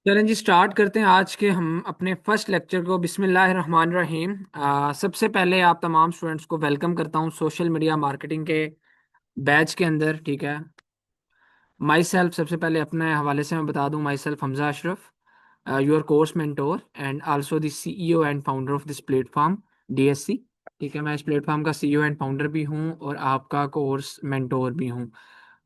चलें जी, स्टार्ट करते हैं आज के हम अपने फर्स्ट लेक्चर को। बिस्मिल्लाहिर्रहमानिर्रहीम। सबसे पहले आप तमाम स्टूडेंट्स को वेलकम करता हूँ सोशल मीडिया मार्केटिंग के बैच के अंदर। ठीक है। माई सेल्फ, सबसे पहले अपने हवाले से मैं बता दूं, my self Hamza Ashraf, your course mentor and also the CEO and founder of this platform, DSC. ठीक है, मैं इस प्लेटफॉर्म का सीईओ एंड फाउंडर भी हूँ और आपका कोर्स मेंटोर भी हूँ।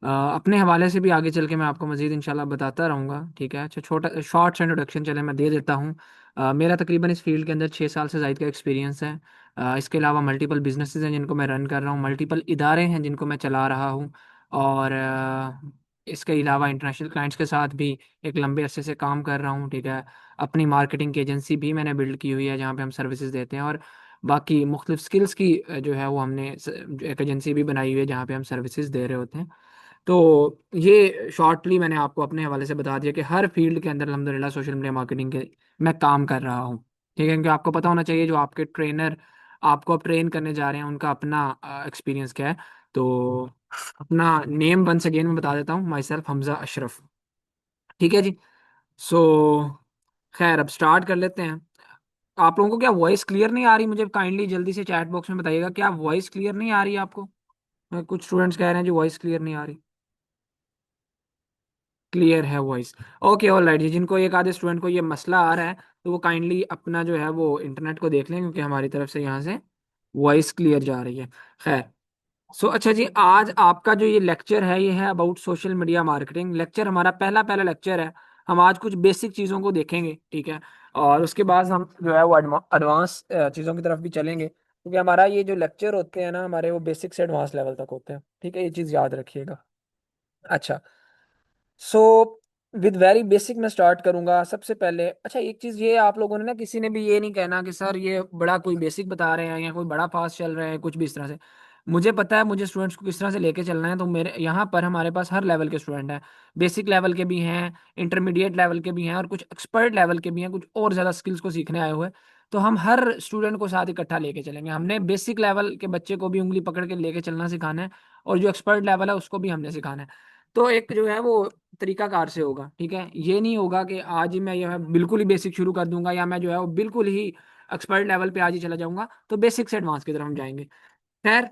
अपने हवाले से भी आगे चल के मैं आपको मज़ीद इंशाल्लाह बताता रहूँगा। ठीक है। अच्छा, छोटा शॉर्ट इंट्रोडक्शन चले मैं दे देता हूँ। मेरा तकरीबन इस फील्ड के अंदर 6 साल से ज़ायद का एक्सपीरियंस है। इसके अलावा मल्टीपल बिजनेसेस हैं जिनको मैं रन कर रहा हूँ, मल्टीपल इदारे हैं जिनको मैं चला रहा हूँ। और इसके अलावा इंटरनेशनल क्लाइंट्स के साथ भी एक लंबे अरसे से काम कर रहा हूँ। ठीक है। अपनी मार्केटिंग की एजेंसी भी मैंने बिल्ड की हुई है जहाँ पे हम सर्विसेज देते हैं, और बाकी मुख्तलिफ स्किल्स की जो है वो हमने एक एजेंसी भी बनाई हुई है जहाँ पे हम सर्विसेज दे रहे होते हैं। तो ये शॉर्टली मैंने आपको अपने हवाले से बता दिया कि हर फील्ड के अंदर अल्हम्दुलिल्लाह सोशल मीडिया मार्केटिंग के मैं काम कर रहा हूँ। ठीक है, क्योंकि आपको पता होना चाहिए जो आपके ट्रेनर आपको अब ट्रेन करने जा रहे हैं उनका अपना एक्सपीरियंस क्या है। तो अपना नेम वंस अगेन मैं बता देता हूँ, माई सेल्फ हमजा अशरफ। ठीक है जी। सो खैर, अब स्टार्ट कर लेते हैं। आप लोगों को क्या वॉइस क्लियर नहीं आ रही? मुझे काइंडली जल्दी से चैट बॉक्स में बताइएगा, क्या वॉइस क्लियर नहीं आ रही है आपको? कुछ स्टूडेंट्स कह रहे हैं जो वॉइस क्लियर नहीं आ रही। क्लियर है वॉइस? ओके, ऑल राइट जी। जिनको एक आधे स्टूडेंट को ये मसला आ रहा है तो वो काइंडली अपना जो है वो इंटरनेट को देख लें, क्योंकि हमारी तरफ से यहाँ से वॉइस क्लियर जा रही है। खैर, अच्छा जी, आज आपका जो ये लेक्चर है ये है about social media marketing. Lecture हमारा पहला पहला लेक्चर है। हम आज कुछ बेसिक चीज़ों को देखेंगे। ठीक है। और उसके बाद हम जो है वो एडवांस चीज़ों की तरफ भी चलेंगे, क्योंकि हमारा ये जो लेक्चर होते हैं ना हमारे, वो बेसिक से एडवांस लेवल तक होते हैं। ठीक है, ये चीज़ याद रखिएगा। अच्छा। सो विद वेरी बेसिक मैं स्टार्ट करूंगा सबसे पहले। अच्छा, एक चीज ये, आप लोगों ने ना किसी ने भी ये नहीं कहना कि सर ये बड़ा कोई बेसिक बता रहे हैं या कोई बड़ा फास्ट चल रहा है, कुछ भी इस तरह से। मुझे पता है मुझे स्टूडेंट्स को किस तरह से लेके चलना है। तो मेरे यहाँ पर हमारे पास हर लेवल के स्टूडेंट हैं। बेसिक लेवल के भी हैं, इंटरमीडिएट लेवल के भी हैं, और कुछ एक्सपर्ट लेवल के भी हैं, कुछ और ज़्यादा स्किल्स को सीखने आए हुए हैं। तो हम हर स्टूडेंट को साथ इकट्ठा लेके चलेंगे। हमने बेसिक लेवल के बच्चे को भी उंगली पकड़ के लेके चलना सिखाना है, और जो एक्सपर्ट लेवल है उसको भी हमने सिखाना है। तो एक जो है वो तरीकाकार से होगा। ठीक है, ये नहीं होगा कि आज ही मैं जो है बिल्कुल ही बेसिक शुरू कर दूंगा, या मैं जो है वो बिल्कुल ही एक्सपर्ट लेवल पे आज ही चला जाऊंगा। तो बेसिक से एडवांस की तरफ हम जाएंगे। खैर,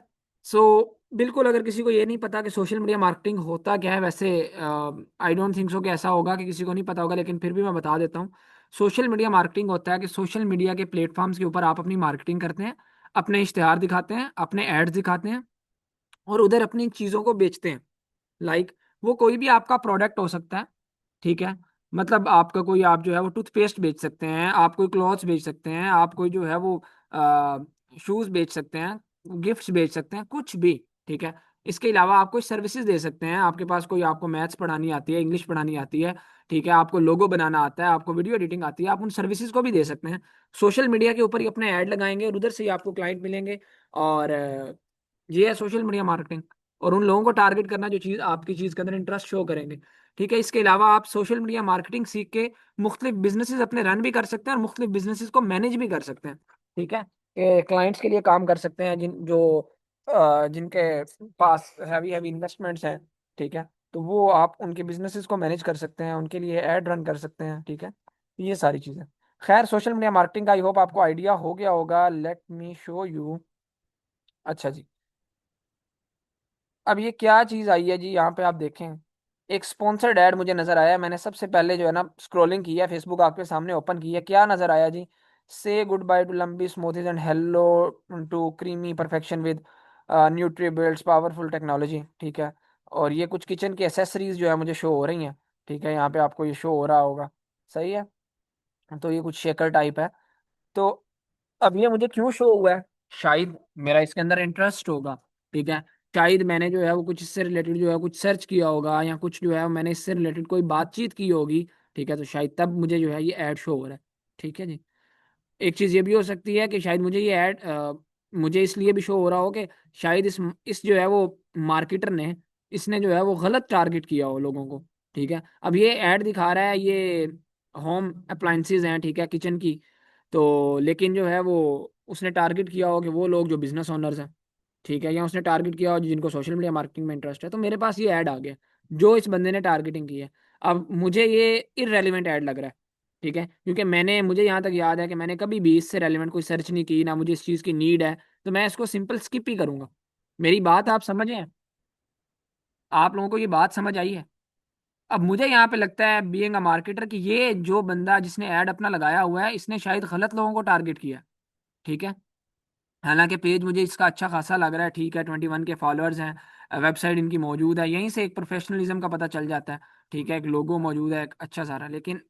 बिल्कुल अगर किसी को ये नहीं पता कि सोशल मीडिया मार्केटिंग होता क्या है, वैसे आई डोंट थिंक सो कि ऐसा होगा कि किसी को नहीं पता होगा, लेकिन फिर भी मैं बता देता हूँ। सोशल मीडिया मार्केटिंग होता है कि सोशल मीडिया के प्लेटफॉर्म्स के ऊपर आप अपनी मार्केटिंग करते हैं, अपने इश्तेहार दिखाते हैं, अपने एड्स दिखाते हैं, और उधर अपनी चीज़ों को बेचते हैं। लाइक, वो कोई भी आपका प्रोडक्ट हो सकता है। ठीक है। मतलब आपका कोई, आप जो है वो टूथपेस्ट बेच सकते हैं, आप कोई क्लॉथ्स बेच सकते हैं, आप कोई जो है वो शूज बेच सकते हैं, गिफ्ट्स बेच सकते हैं, कुछ भी। ठीक है। इसके अलावा आप कोई सर्विसेज दे सकते हैं। आपके पास कोई, आपको मैथ्स पढ़ानी आती है, इंग्लिश पढ़ानी आती है, ठीक है, आपको लोगो बनाना आता है, आपको वीडियो एडिटिंग आती है, आप उन सर्विसेज को भी दे सकते हैं। सोशल मीडिया के ऊपर ही अपने ऐड लगाएंगे और उधर से ही आपको क्लाइंट मिलेंगे। और ये है सोशल मीडिया मार्केटिंग। और उन लोगों को टारगेट करना जो चीज़ आपकी चीज़ के अंदर इंटरेस्ट शो करेंगे। ठीक है। इसके अलावा आप सोशल मीडिया मार्केटिंग सीख के मुख्तलिफ बिजनेसेस अपने रन भी कर सकते हैं और मुख्तलिफ बिजनेसेस को मैनेज भी कर सकते हैं। ठीक है। क्लाइंट्स के लिए काम कर सकते हैं जिनके पास हैवी हैवी इन्वेस्टमेंट्स हैं। ठीक है। तो वो आप उनके बिजनेसेस को मैनेज कर सकते हैं, उनके लिए एड रन कर सकते हैं। ठीक है। ये सारी चीज़ें। खैर, सोशल मीडिया मार्केटिंग का आई होप आपको आइडिया हो गया होगा। Let me show you. अच्छा जी, अब ये क्या चीज आई है जी, यहाँ पे आप देखें, एक स्पॉन्सर्ड ऐड मुझे नजर आया। मैंने सबसे पहले जो है ना स्क्रॉलिंग की है, फेसबुक आपके सामने ओपन की है, क्या नजर आया जी? Say goodbye to lumpy smoothies and hello to creamy perfection with nutri builds powerful technology. ठीक है। और ये कुछ किचन की एसेसरीज जो है मुझे शो हो रही हैं। ठीक है, यहाँ पे आपको ये शो हो रहा होगा। सही है। तो ये कुछ शेकर टाइप है। तो अब ये मुझे क्यों शो हुआ है? शायद मेरा इसके अंदर इंटरेस्ट होगा। ठीक है। शायद मैंने जो है वो कुछ इससे रिलेटेड जो है कुछ सर्च किया होगा, या कुछ जो है मैंने इससे रिलेटेड कोई बातचीत की होगी। ठीक है, तो शायद तब मुझे जो है ये ऐड शो हो रहा है। ठीक है जी। एक चीज़ ये भी हो सकती है कि शायद मुझे ये ऐड मुझे इसलिए भी शो हो रहा हो कि शायद इस जो है वो मार्केटर ने, इसने जो है वो गलत टारगेट किया हो लोगों को। ठीक है। अब ये ऐड दिखा रहा है, ये होम अप्लाइंसेज हैं, ठीक है, किचन की। तो लेकिन जो है वो उसने टारगेट किया हो कि वो लोग जो बिजनेस ओनर्स हैं। ठीक है, या उसने टारगेट किया हो जिनको सोशल मीडिया मार्केटिंग में इंटरेस्ट है। तो मेरे पास ये ऐड आ गया जो इस बंदे ने टारगेटिंग की है। अब मुझे ये इररेलेवेंट ऐड लग रहा है, ठीक है, क्योंकि मुझे यहाँ तक याद है कि मैंने कभी भी इससे रेलेवेंट कोई सर्च नहीं की, ना मुझे इस चीज़ की नीड है, तो मैं इसको सिंपल स्किप ही करूंगा। मेरी बात आप समझे? आप लोगों को ये बात समझ आई है? अब मुझे यहाँ पे लगता है बीइंग अ मार्केटर कि ये जो बंदा जिसने ऐड अपना लगाया हुआ है, इसने शायद गलत लोगों को टारगेट किया। ठीक है। हालांकि पेज मुझे इसका अच्छा खासा लग रहा है, ठीक है, 21 के फॉलोअर्स हैं, वेबसाइट इनकी मौजूद है, यहीं से एक प्रोफेशनलिज्म का पता चल जाता है। ठीक है, एक लोगो मौजूद है, एक अच्छा सारा, लेकिन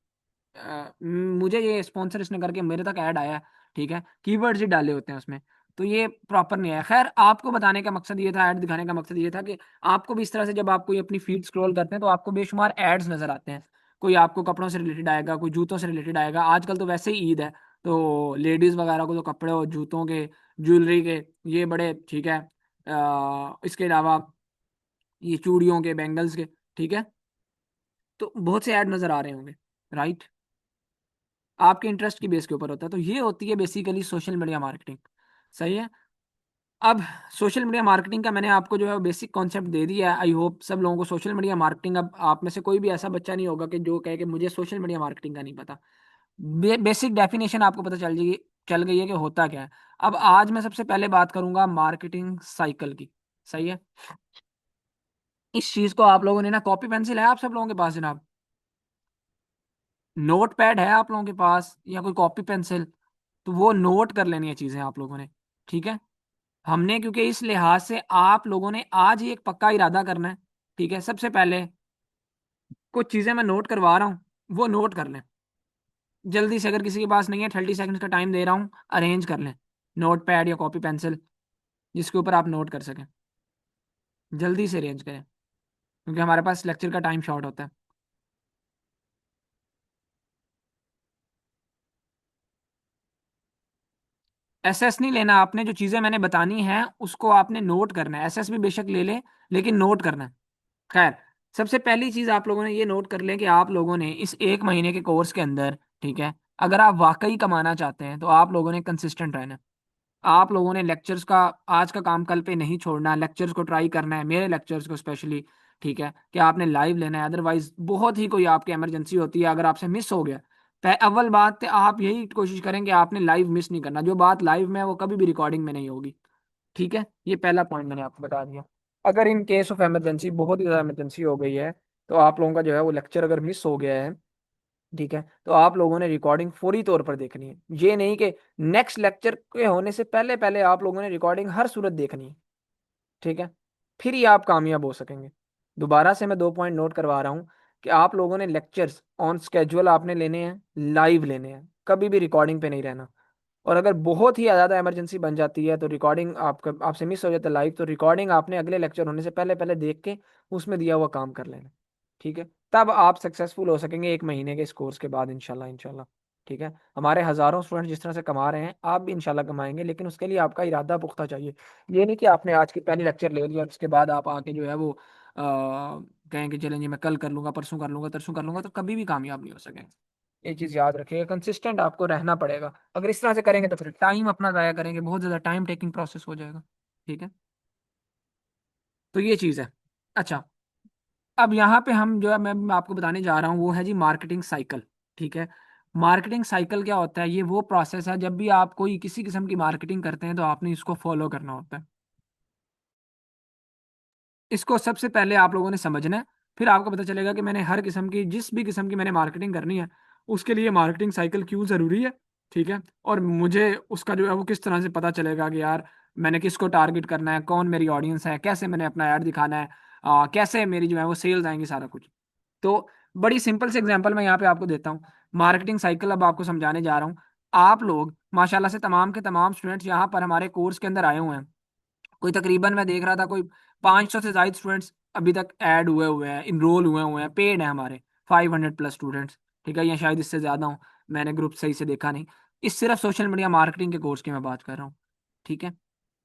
मुझे ये स्पॉन्सर इसने करके मेरे तक ऐड आया है। ठीक है, कीवर्ड्स ही डाले होते हैं उसमें, तो ये प्रॉपर नहीं है। खैर, आपको बताने का मकसद ये था, ऐड दिखाने का मकसद ये था कि आपको भी इस तरह से जब आप कोई अपनी फीड स्क्रॉल करते हैं तो आपको बेशुमार एड्स नजर आते हैं। कोई आपको कपड़ों से रिलेटेड आएगा, कोई जूतों से रिलेटेड आएगा, आजकल तो वैसे ही ईद है, तो लेडीज वगैरह को तो कपड़े और जूतों के, ज्वेलरी के, ये बड़े, ठीक है, इसके अलावा ये चूड़ियों के, बैंगल्स के, ठीक है, तो बहुत से ऐड नजर आ रहे होंगे, राइट? आपके इंटरेस्ट की बेस के ऊपर होता है, तो ये होती है बेसिकली सोशल मीडिया मार्केटिंग। सही है। अब सोशल मीडिया मार्केटिंग का मैंने आपको जो है बेसिक कॉन्सेप्ट दे दिया है। आई होप सब लोगों को सोशल मीडिया मार्केटिंग, अब आप में से कोई भी ऐसा बच्चा नहीं होगा कि जो कहे कि मुझे सोशल मीडिया मार्केटिंग का नहीं पता। बेसिक डेफिनेशन आपको पता चल गई है कि होता क्या है। अब आज मैं सबसे पहले बात करूंगा मार्केटिंग साइकिल की। सही है। इस चीज को आप लोगों ने ना, कॉपी पेंसिल है आप सब लोगों के पास जनाब? नोट पैड है आप लोगों के पास या कोई कॉपी पेंसिल? तो वो नोट कर लेनी है चीजें आप लोगों ने। ठीक है। हमने क्योंकि इस लिहाज से आप लोगों ने आज ही एक पक्का इरादा करना है। ठीक है, सबसे पहले कुछ चीजें मैं नोट करवा रहा हूँ, वो नोट कर लें जल्दी से। अगर किसी के पास नहीं है, 30 सेकंड का टाइम दे रहा हूँ, अरेंज कर लें नोट पैड या कॉपी पेंसिल जिसके ऊपर आप नोट कर सकें। जल्दी से अरेंज करें क्योंकि हमारे पास लेक्चर का टाइम शॉर्ट होता है। एसएस नहीं लेना आपने, जो चीजें मैंने बतानी है उसको आपने नोट करना है। एसएस भी बेशक ले ले, लेकिन नोट करना है। खैर, सबसे पहली चीज आप लोगों ने ये नोट कर लें कि आप लोगों ने इस एक महीने के कोर्स के अंदर, ठीक है, अगर आप वाकई कमाना चाहते हैं तो आप लोगों ने कंसिस्टेंट रहना है। आप लोगों ने लेक्चर्स का, आज का काम कल पे नहीं छोड़ना, लेक्चर्स को ट्राई करना है, मेरे लेक्चर्स को स्पेशली। ठीक है, कि आपने लाइव लेना है, अदरवाइज बहुत ही कोई आपकी इमरजेंसी होती है, अगर आपसे मिस हो गया, अव्वल बात है आप यही कोशिश करें कि आपने लाइव मिस नहीं करना। जो बात लाइव में है वो कभी भी रिकॉर्डिंग में नहीं होगी। ठीक है, ये पहला पॉइंट मैंने आपको बता दिया। अगर इन केस ऑफ इमरजेंसी, बहुत ही ज़्यादा इमरजेंसी हो गई है, तो आप लोगों का जो है वो लेक्चर अगर मिस हो गया है, ठीक है, तो आप लोगों ने रिकॉर्डिंग फौरी तौर पर देखनी है। ये नहीं कि नेक्स्ट लेक्चर के होने से पहले पहले आप लोगों ने रिकॉर्डिंग हर सूरत देखनी है। ठीक है, फिर ही आप कामयाब हो सकेंगे। दोबारा से मैं 2 पॉइंट नोट करवा रहा हूँ कि आप लोगों ने लेक्चर्स ऑन स्केजुअल आपने लेने हैं, लाइव लेने हैं, कभी भी रिकॉर्डिंग पे नहीं रहना। और अगर बहुत ही ज़्यादा इमरजेंसी बन जाती है तो रिकॉर्डिंग आपका, आपसे मिस हो जाता है लाइव, तो रिकॉर्डिंग आपने अगले लेक्चर होने से पहले पहले देख के उसमें दिया हुआ काम कर लेना। ठीक है, तब आप सक्सेसफुल हो सकेंगे एक महीने के इस कोर्स के बाद, इंशाल्लाह इंशाल्लाह। ठीक है, हमारे हज़ारों स्टूडेंट जिस तरह से कमा रहे हैं, आप भी इंशाल्लाह कमाएंगे, लेकिन उसके लिए आपका इरादा पुख्ता चाहिए। ये नहीं कि आपने आज की पहली लेक्चर ले लिया और उसके बाद आप आके जो है वो कहें कि चलें जी मैं कल कर लूंगा, परसों कर लूंगा, तरसों कर लूंगा, तो कभी भी कामयाब नहीं हो सकेंगे। ये चीज याद रखिएगा, कंसिस्टेंट आपको रहना पड़ेगा। अगर इस तरह से करेंगे तो फिर टाइम अपना जाया करेंगे, बहुत ज्यादा टाइम टेकिंग प्रोसेस हो जाएगा। ठीक है, तो ये चीज है। अच्छा, अब यहाँ पे हम जो है मैं आपको बताने जा रहा हूँ वो है जी मार्केटिंग साइकिल। ठीक है, मार्केटिंग साइकिल क्या होता है? ये वो प्रोसेस है, जब भी आप कोई किसी किस्म की मार्केटिंग करते हैं तो आपने इसको फॉलो करना होता है। इसको सबसे पहले आप लोगों ने समझना है, फिर आपको पता चलेगा कि मैंने हर किस्म की, जिस भी किस्म की मैंने मार्केटिंग करनी है, उसके लिए मार्केटिंग साइकिल क्यों ज़रूरी है। ठीक है, और मुझे उसका जो है वो किस तरह से पता चलेगा कि यार मैंने किसको टारगेट करना है, कौन मेरी ऑडियंस है, कैसे मैंने अपना ऐड दिखाना है, कैसे मेरी जो है वो सेल्स आएंगी, सारा कुछ। तो बड़ी सिंपल से एग्जांपल मैं यहाँ पे आपको देता हूँ। मार्केटिंग साइकिल अब आपको समझाने जा रहा हूँ। आप लोग माशाल्लाह से तमाम के तमाम स्टूडेंट्स यहाँ पर हमारे कोर्स के अंदर आए हुए हैं। कोई तकरीबन मैं देख रहा था कोई 500 से ज्यादा स्टूडेंट्स अभी तक ऐड हुए हुए हैं, इनरोल हुए हुए हैं, पेड है हमारे 500+ स्टूडेंट्स। ठीक है, या शायद इससे ज्यादा हूँ, मैंने ग्रुप सही से देखा नहीं। इस सिर्फ सोशल मीडिया मार्केटिंग के कोर्स की मैं बात कर रहा हूँ। ठीक है,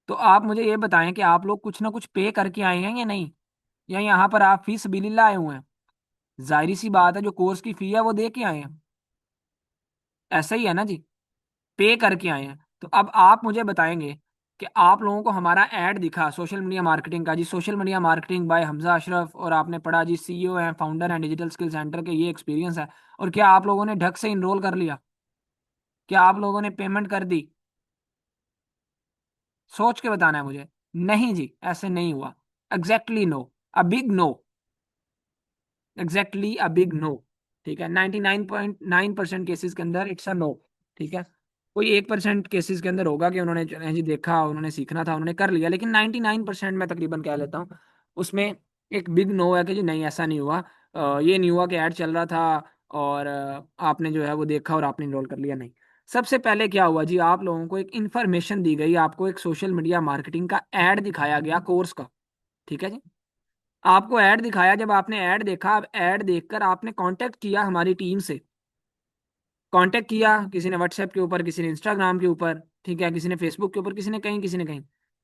तो आप मुझे ये बताएं कि आप लोग कुछ ना कुछ पे करके आए हैं या नहीं, या यहाँ पर आप फीस बिल्ला आए हुए हैं? जाहिर सी बात है, जो कोर्स की फी है वो दे के आए हैं। ऐसा ही है ना जी, पे करके आए हैं। तो अब आप मुझे बताएंगे कि आप लोगों को हमारा ऐड दिखा सोशल मीडिया मार्केटिंग का जी, social media marketing by Hamza Ashraf, और आपने पढ़ा जी सीईओ हैं, फाउंडर हैं डिजिटल स्किल सेंटर के, ये एक्सपीरियंस है, और क्या आप लोगों ने ढंग से इनरोल कर लिया? क्या आप लोगों ने पेमेंट कर दी? सोच के बताना है मुझे। नहीं जी, ऐसे नहीं हुआ। Exactly no. A big no. Exactly a big no. ठीक है, 99.9% केसेस के अंदर इट्स अ नो। ठीक है, कोई 1% केसेस के अंदर होगा कि उन्होंने चलें जी देखा, उन्होंने सीखना था, उन्होंने कर लिया, लेकिन 99% मैं तकरीबन कह लेता हूँ उसमें एक बिग नो है कि जी नहीं ऐसा नहीं हुआ। ये नहीं हुआ कि ऐड चल रहा था और आपने जो है वो देखा और आपने इनरोल कर लिया, नहीं। सबसे पहले क्या हुआ जी, आप लोगों को एक इन्फॉर्मेशन दी गई, आपको एक सोशल मीडिया मार्केटिंग का ऐड दिखाया गया कोर्स का। ठीक है जी, आपको ऐड दिखाया, जब आपने ऐड देखा, अब ऐड देखकर आपने कांटेक्ट किया हमारी टीम से। कांटेक्ट किया, किसी ने व्हाट्सएप के ऊपर, किसी ने इंस्टाग्राम के ऊपर, ठीक है, किसी ने फेसबुक के ऊपर, किसी ने कहीं, किसी ने कहीं।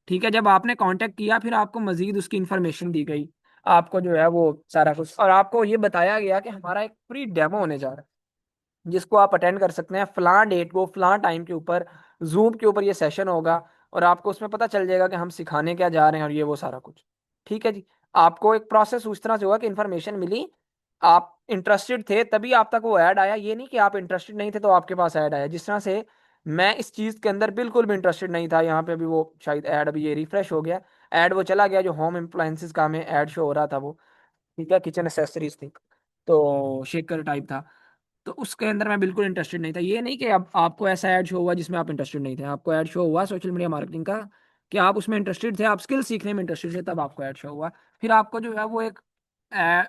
ठीक है, जब आपने कांटेक्ट किया फिर आपको मजीद उसकी इंफॉर्मेशन दी गई, आपको जो है वो सारा कुछ, और आपको ये बताया गया कि हमारा एक फ्री डेमो होने जा रहा है जिसको आप अटेंड कर सकते हैं फलां डेट को, फलां टाइम के ऊपर, जूम के ऊपर ये सेशन होगा, और आपको उसमें पता चल जाएगा कि हम सिखाने क्या जा रहे हैं और ये वो सारा कुछ। ठीक है जी, आपको एक प्रोसेस उस तरह से होगा कि इन्फॉर्मेशन मिली, आप इंटरेस्टेड थे तभी आप तक वो ऐड आया, ये नहीं कि आप इंटरेस्टेड नहीं थे तो आपके पास ऐड आया। जिस तरह से मैं इस चीज़ के अंदर बिल्कुल भी इंटरेस्टेड नहीं था, यहाँ पे अभी वो शायद ऐड अभी ये रिफ्रेश हो गया, ऐड वो चला गया जो होम अप्लायंसेस का हमें ऐड शो हो रहा था वो। ठीक है, किचन एसेसरीज थी, तो शेकर टाइप था, तो उसके अंदर मैं बिल्कुल इंटरेस्टेड नहीं था। ये नहीं कि अब आपको ऐसा ऐड शो हुआ जिसमें आप इंटरेस्टेड नहीं थे, आपको ऐड शो हुआ सोशल मीडिया मार्केटिंग का कि आप उसमें इंटरेस्टेड थे, आप स्किल सीखने में इंटरेस्टेड थे, तब आपको ऐड शो हुआ। फिर आपको जो है वो एक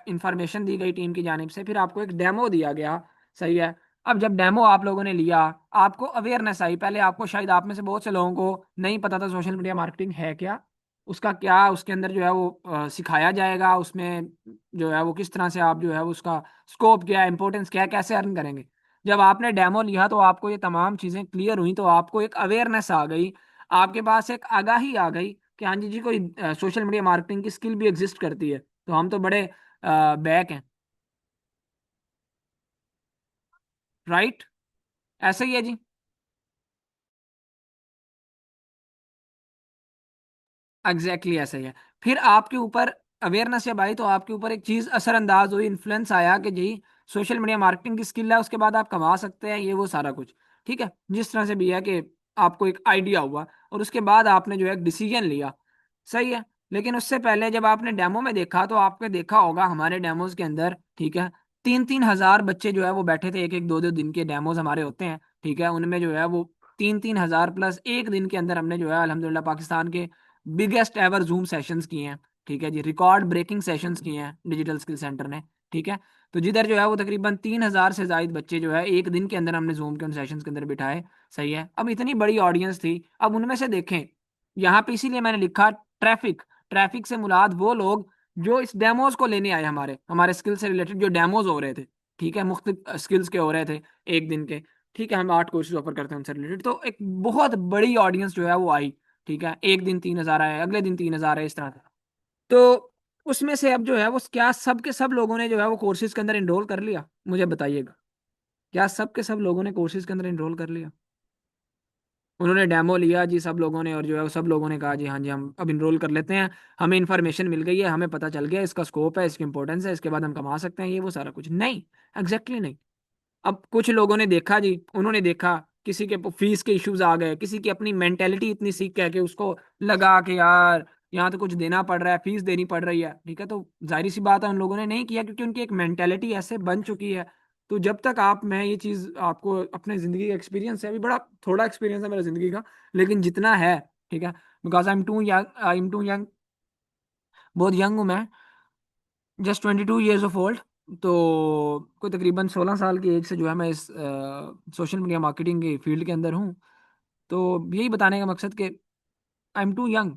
इंफॉर्मेशन दी गई टीम की जानिब से, फिर आपको एक डेमो दिया गया। सही है, अब जब डेमो आप लोगों ने लिया, आपको अवेयरनेस आई, पहले आपको शायद आप में से बहुत से लोगों को नहीं पता था सोशल मीडिया मार्केटिंग है क्या, उसका क्या उसके अंदर जो है वो सिखाया जाएगा, उसमें जो है वो किस तरह से आप जो है वो उसका स्कोप क्या है, इंपॉर्टेंस क्या है, कैसे अर्न करेंगे। जब आपने डेमो लिया तो आपको ये तमाम चीजें क्लियर हुई, तो आपको एक अवेयरनेस आ गई, आपके पास एक आगाही आ गई कि हाँ जी जी कोई सोशल मीडिया मार्केटिंग की स्किल भी एग्जिस्ट करती है, तो हम तो बड़े बैक हैं। राइट, ऐसे ही है जी। एग्जैक्टली ऐसा ही है। फिर आपके ऊपर अवेयरनेस जब आई तो आपके ऊपर एक चीज असरअंदाज हुई, इन्फ्लुएंस आया कि जी सोशल मीडिया मार्केटिंग की स्किल है, उसके बाद आप कमा सकते हैं, ये वो सारा कुछ। ठीक है, जिस तरह से भी है कि आपको एक आइडिया हुआ और उसके बाद आपने जो है एक डिसीजन लिया। सही है, लेकिन उससे पहले जब आपने डेमो में देखा तो आपने देखा होगा हमारे डेमोज के अंदर, ठीक है, 3-3 हजार बच्चे जो है वो बैठे थे, 1-1 2-2 दिन के डेमोज हमारे होते हैं। ठीक है, उनमें जो है वो 3-3 हजार प्लस एक दिन के अंदर हमने जो है अल्हम्दुलिल्लाह पाकिस्तान के बिगेस्ट एवर जूम सेशंस किए हैं। ठीक है जी, रिकॉर्ड ब्रेकिंग सेशंस किए हैं डिजिटल स्किल सेंटर ने। ठीक है, तो जिधर जो है वो तकरीबन 3 हजार से जायद बच्चे जो है एक दिन के अंदर हमने जूम के उन सेशंस के अंदर बिठाए। सही है, अब इतनी बड़ी ऑडियंस थी, अब उनमें से देखें, यहाँ पे इसीलिए मैंने लिखा ट्रैफिक। ट्रैफिक से मुराद वो लोग जो इस डेमोज को लेने आए, हमारे हमारे स्किल से रिलेटेड जो डेमोज हो रहे थे। ठीक है, मुख्तलिफ स्किल्स के हो रहे थे एक दिन के। ठीक है, हम 8 कोर्सेज ऑफर करते हैं उनसे रिलेटेड, तो एक बहुत बड़ी ऑडियंस जो है वो आई। ठीक है, एक दिन 3 हजार आए, अगले दिन 3 हजार है, इस तरह से। तो उसमें से अब जो है वो क्या सब के सब लोगों ने जो है वो कोर्सेज के अंदर इनरोल कर लिया? मुझे बताइएगा, क्या सब के सब लोगों ने कोर्सेज के अंदर इनरोल कर लिया? उन्होंने डेमो लिया जी सब लोगों ने, और जो है वो सब लोगों ने कहा जी हाँ जी हम अब इनरोल कर लेते हैं, हमें इन्फॉर्मेशन मिल गई है, हमें पता चल गया इसका स्कोप है, इसकी इंपॉर्टेंस है, इसके बाद हम कमा सकते हैं, ये वो सारा कुछ नहीं। एग्जैक्टली नहीं। अब कुछ लोगों ने देखा जी, उन्होंने देखा, किसी के फीस के इश्यूज आ गए, किसी की अपनी मेंटेलिटी इतनी सीख है कि उसको लगा कि यार यहाँ तो कुछ देना पड़ रहा है, फीस देनी पड़ रही है। ठीक है, तो जाहिर सी बात है उन लोगों ने नहीं किया, क्योंकि उनकी एक मेंटेलिटी ऐसे बन चुकी है। तो जब तक आप, मैं ये चीज़ आपको अपने ज़िंदगी का एक्सपीरियंस है, अभी बड़ा थोड़ा एक्सपीरियंस है मेरा ज़िंदगी का, लेकिन जितना है, ठीक है, because I am too young, बहुत यंग हूँ मैं, जस्ट 22 ईयर्स ऑफ ओल्ड। तो कोई तकरीबन 16 साल की एज से जो है मैं इस सोशल मीडिया मार्केटिंग की फील्ड के अंदर हूँ। तो यही बताने का मकसद कि आई एम टू यंग।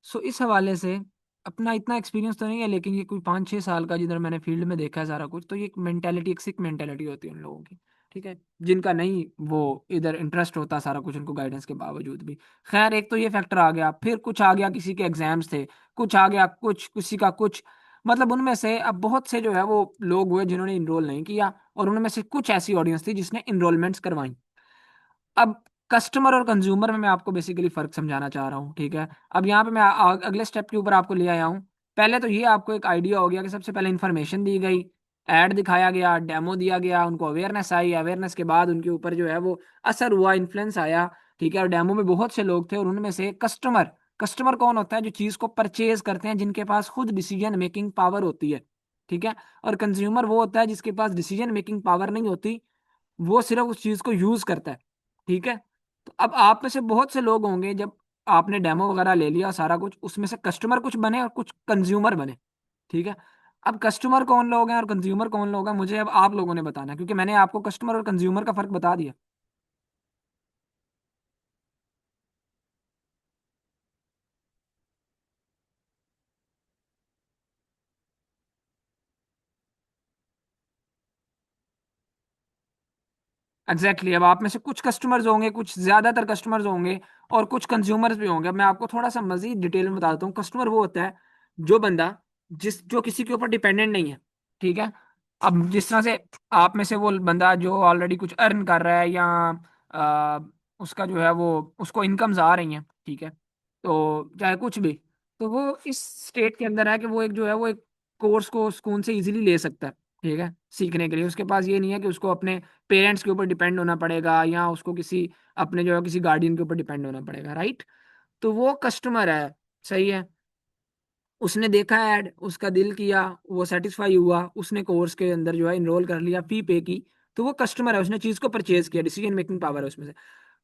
सो इस हवाले से अपना इतना एक्सपीरियंस तो नहीं है, लेकिन ये कोई 5-6 साल का जिधर मैंने फील्ड में देखा है सारा कुछ, तो ये एक मेंटेलिटी, एक सिक मेंटेलिटी होती है उन लोगों की। ठीक है, जिनका नहीं वो इधर इंटरेस्ट होता सारा कुछ उनको गाइडेंस के बावजूद भी। खैर, एक तो ये फैक्टर आ गया, फिर कुछ आ गया, किसी के एग्जाम्स थे, कुछ आ गया, कुछ किसी का कुछ, मतलब उनमें से अब बहुत से जो है वो लोग हुए जिन्होंने इनरोल नहीं किया, और उनमें से कुछ ऐसी ऑडियंस थी जिसने इनरोलमेंट्स करवाई। अब कस्टमर और कंज्यूमर में मैं आपको बेसिकली फर्क समझाना चाह रहा हूँ, ठीक है। अब यहाँ पे मैं अगले स्टेप के ऊपर आपको ले आया हूँ। पहले तो ये आपको एक आइडिया हो गया कि सबसे पहले इन्फॉर्मेशन दी गई, ऐड दिखाया गया, डेमो दिया गया, उनको अवेयरनेस आई, अवेयरनेस के बाद उनके ऊपर जो है वो असर हुआ, इन्फ्लुएंस आया, ठीक है। और डेमो में बहुत से लोग थे और उनमें से कस्टमर, कस्टमर कौन होता है? जो चीज़ को परचेज करते हैं, जिनके पास खुद डिसीजन मेकिंग पावर होती है, ठीक है। और कंज्यूमर वो होता है जिसके पास डिसीजन मेकिंग पावर नहीं होती, वो सिर्फ उस चीज को यूज करता है, ठीक है। तो अब आप में से बहुत से लोग होंगे, जब आपने डेमो वगैरह ले लिया सारा कुछ, उसमें से कस्टमर कुछ बने और कुछ कंज्यूमर बने, ठीक है। अब कस्टमर कौन लोग हैं और कंज्यूमर कौन लोग हैं, मुझे अब आप लोगों ने बताना है, क्योंकि मैंने आपको कस्टमर और कंज्यूमर का फर्क बता दिया। एग्जैक्टली अब आप में से कुछ कस्टमर्स होंगे, कुछ ज्यादातर कस्टमर्स होंगे और कुछ कंज्यूमर्स भी होंगे। अब मैं आपको थोड़ा सा मजीद डिटेल में बता देता हूँ। कस्टमर वो होता है जो बंदा, जो किसी के ऊपर डिपेंडेंट नहीं है, ठीक है। अब जिस तरह से आप में से वो बंदा जो ऑलरेडी कुछ अर्न कर रहा है, या आ, उसका जो है वो, उसको इनकम्स आ रही हैं, ठीक है, तो चाहे कुछ भी, तो वो इस स्टेट के अंदर है कि वो एक जो है वो एक कोर्स को सुकून से इजीली ले सकता है, ठीक है, सीखने के लिए। उसके पास ये नहीं है कि उसको अपने पेरेंट्स के ऊपर डिपेंड होना पड़ेगा, या उसको किसी अपने जो है किसी गार्डियन के ऊपर डिपेंड होना पड़ेगा, राइट। तो वो कस्टमर है, सही है। उसने देखा ऐड, उसका दिल किया, वो सेटिस्फाई हुआ, उसने कोर्स के अंदर जो है इनरोल कर लिया, फी पे की, तो वो कस्टमर है, उसने चीज को परचेज किया, डिसीजन मेकिंग पावर है उसमें से,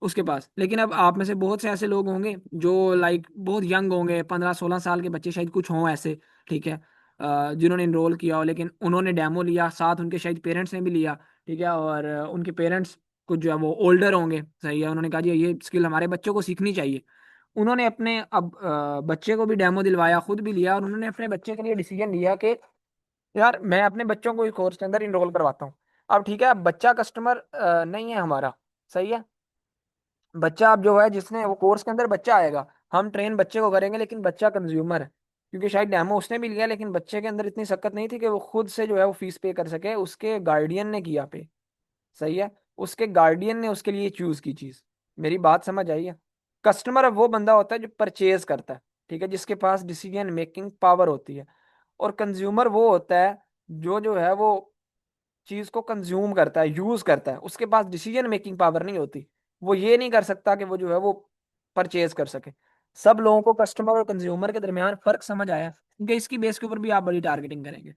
उसके पास। लेकिन अब आप में से बहुत से ऐसे लोग होंगे जो लाइक बहुत यंग होंगे, 15-16 साल के बच्चे शायद कुछ हों ऐसे, ठीक है, जिन्होंने इनरोल किया हो, लेकिन उन्होंने डेमो लिया, साथ उनके शायद पेरेंट्स ने भी लिया, ठीक है। और उनके पेरेंट्स कुछ जो है वो ओल्डर होंगे, सही है, उन्होंने कहा जी ये स्किल हमारे बच्चों को सीखनी चाहिए। उन्होंने अपने अब बच्चे को भी डेमो दिलवाया, खुद भी लिया, और उन्होंने अपने बच्चे के लिए डिसीजन लिया कि यार मैं अपने बच्चों को इस कोर्स के अंदर इनरोल करवाता हूँ। अब ठीक है, अब बच्चा कस्टमर नहीं है हमारा, सही है। बच्चा अब जो है, जिसने वो कोर्स के अंदर बच्चा आएगा, हम ट्रेन बच्चे को करेंगे, लेकिन बच्चा कंज्यूमर है, क्योंकि शायद डेमो उसने भी लिया, लेकिन बच्चे के अंदर इतनी शक्कत नहीं थी कि वो खुद से जो है वो फीस पे कर सके, उसके गार्डियन ने किया पे, सही है। उसके गार्डियन ने उसके लिए चूज की चीज। मेरी बात समझ आई है? कस्टमर अब वो बंदा होता है जो परचेज करता है, ठीक है, जिसके पास डिसीजन मेकिंग पावर होती है। और कंज्यूमर वो होता है जो है वो चीज को कंज्यूम करता है, यूज करता है, उसके पास डिसीजन मेकिंग पावर नहीं होती। वो ये नहीं कर सकता कि वो जो है वो परचेज कर सके। सब लोगों को कस्टमर और कंज्यूमर के दरमियान फर्क समझ आया, क्योंकि इसकी बेस के ऊपर भी आप बड़ी टारगेटिंग करेंगे।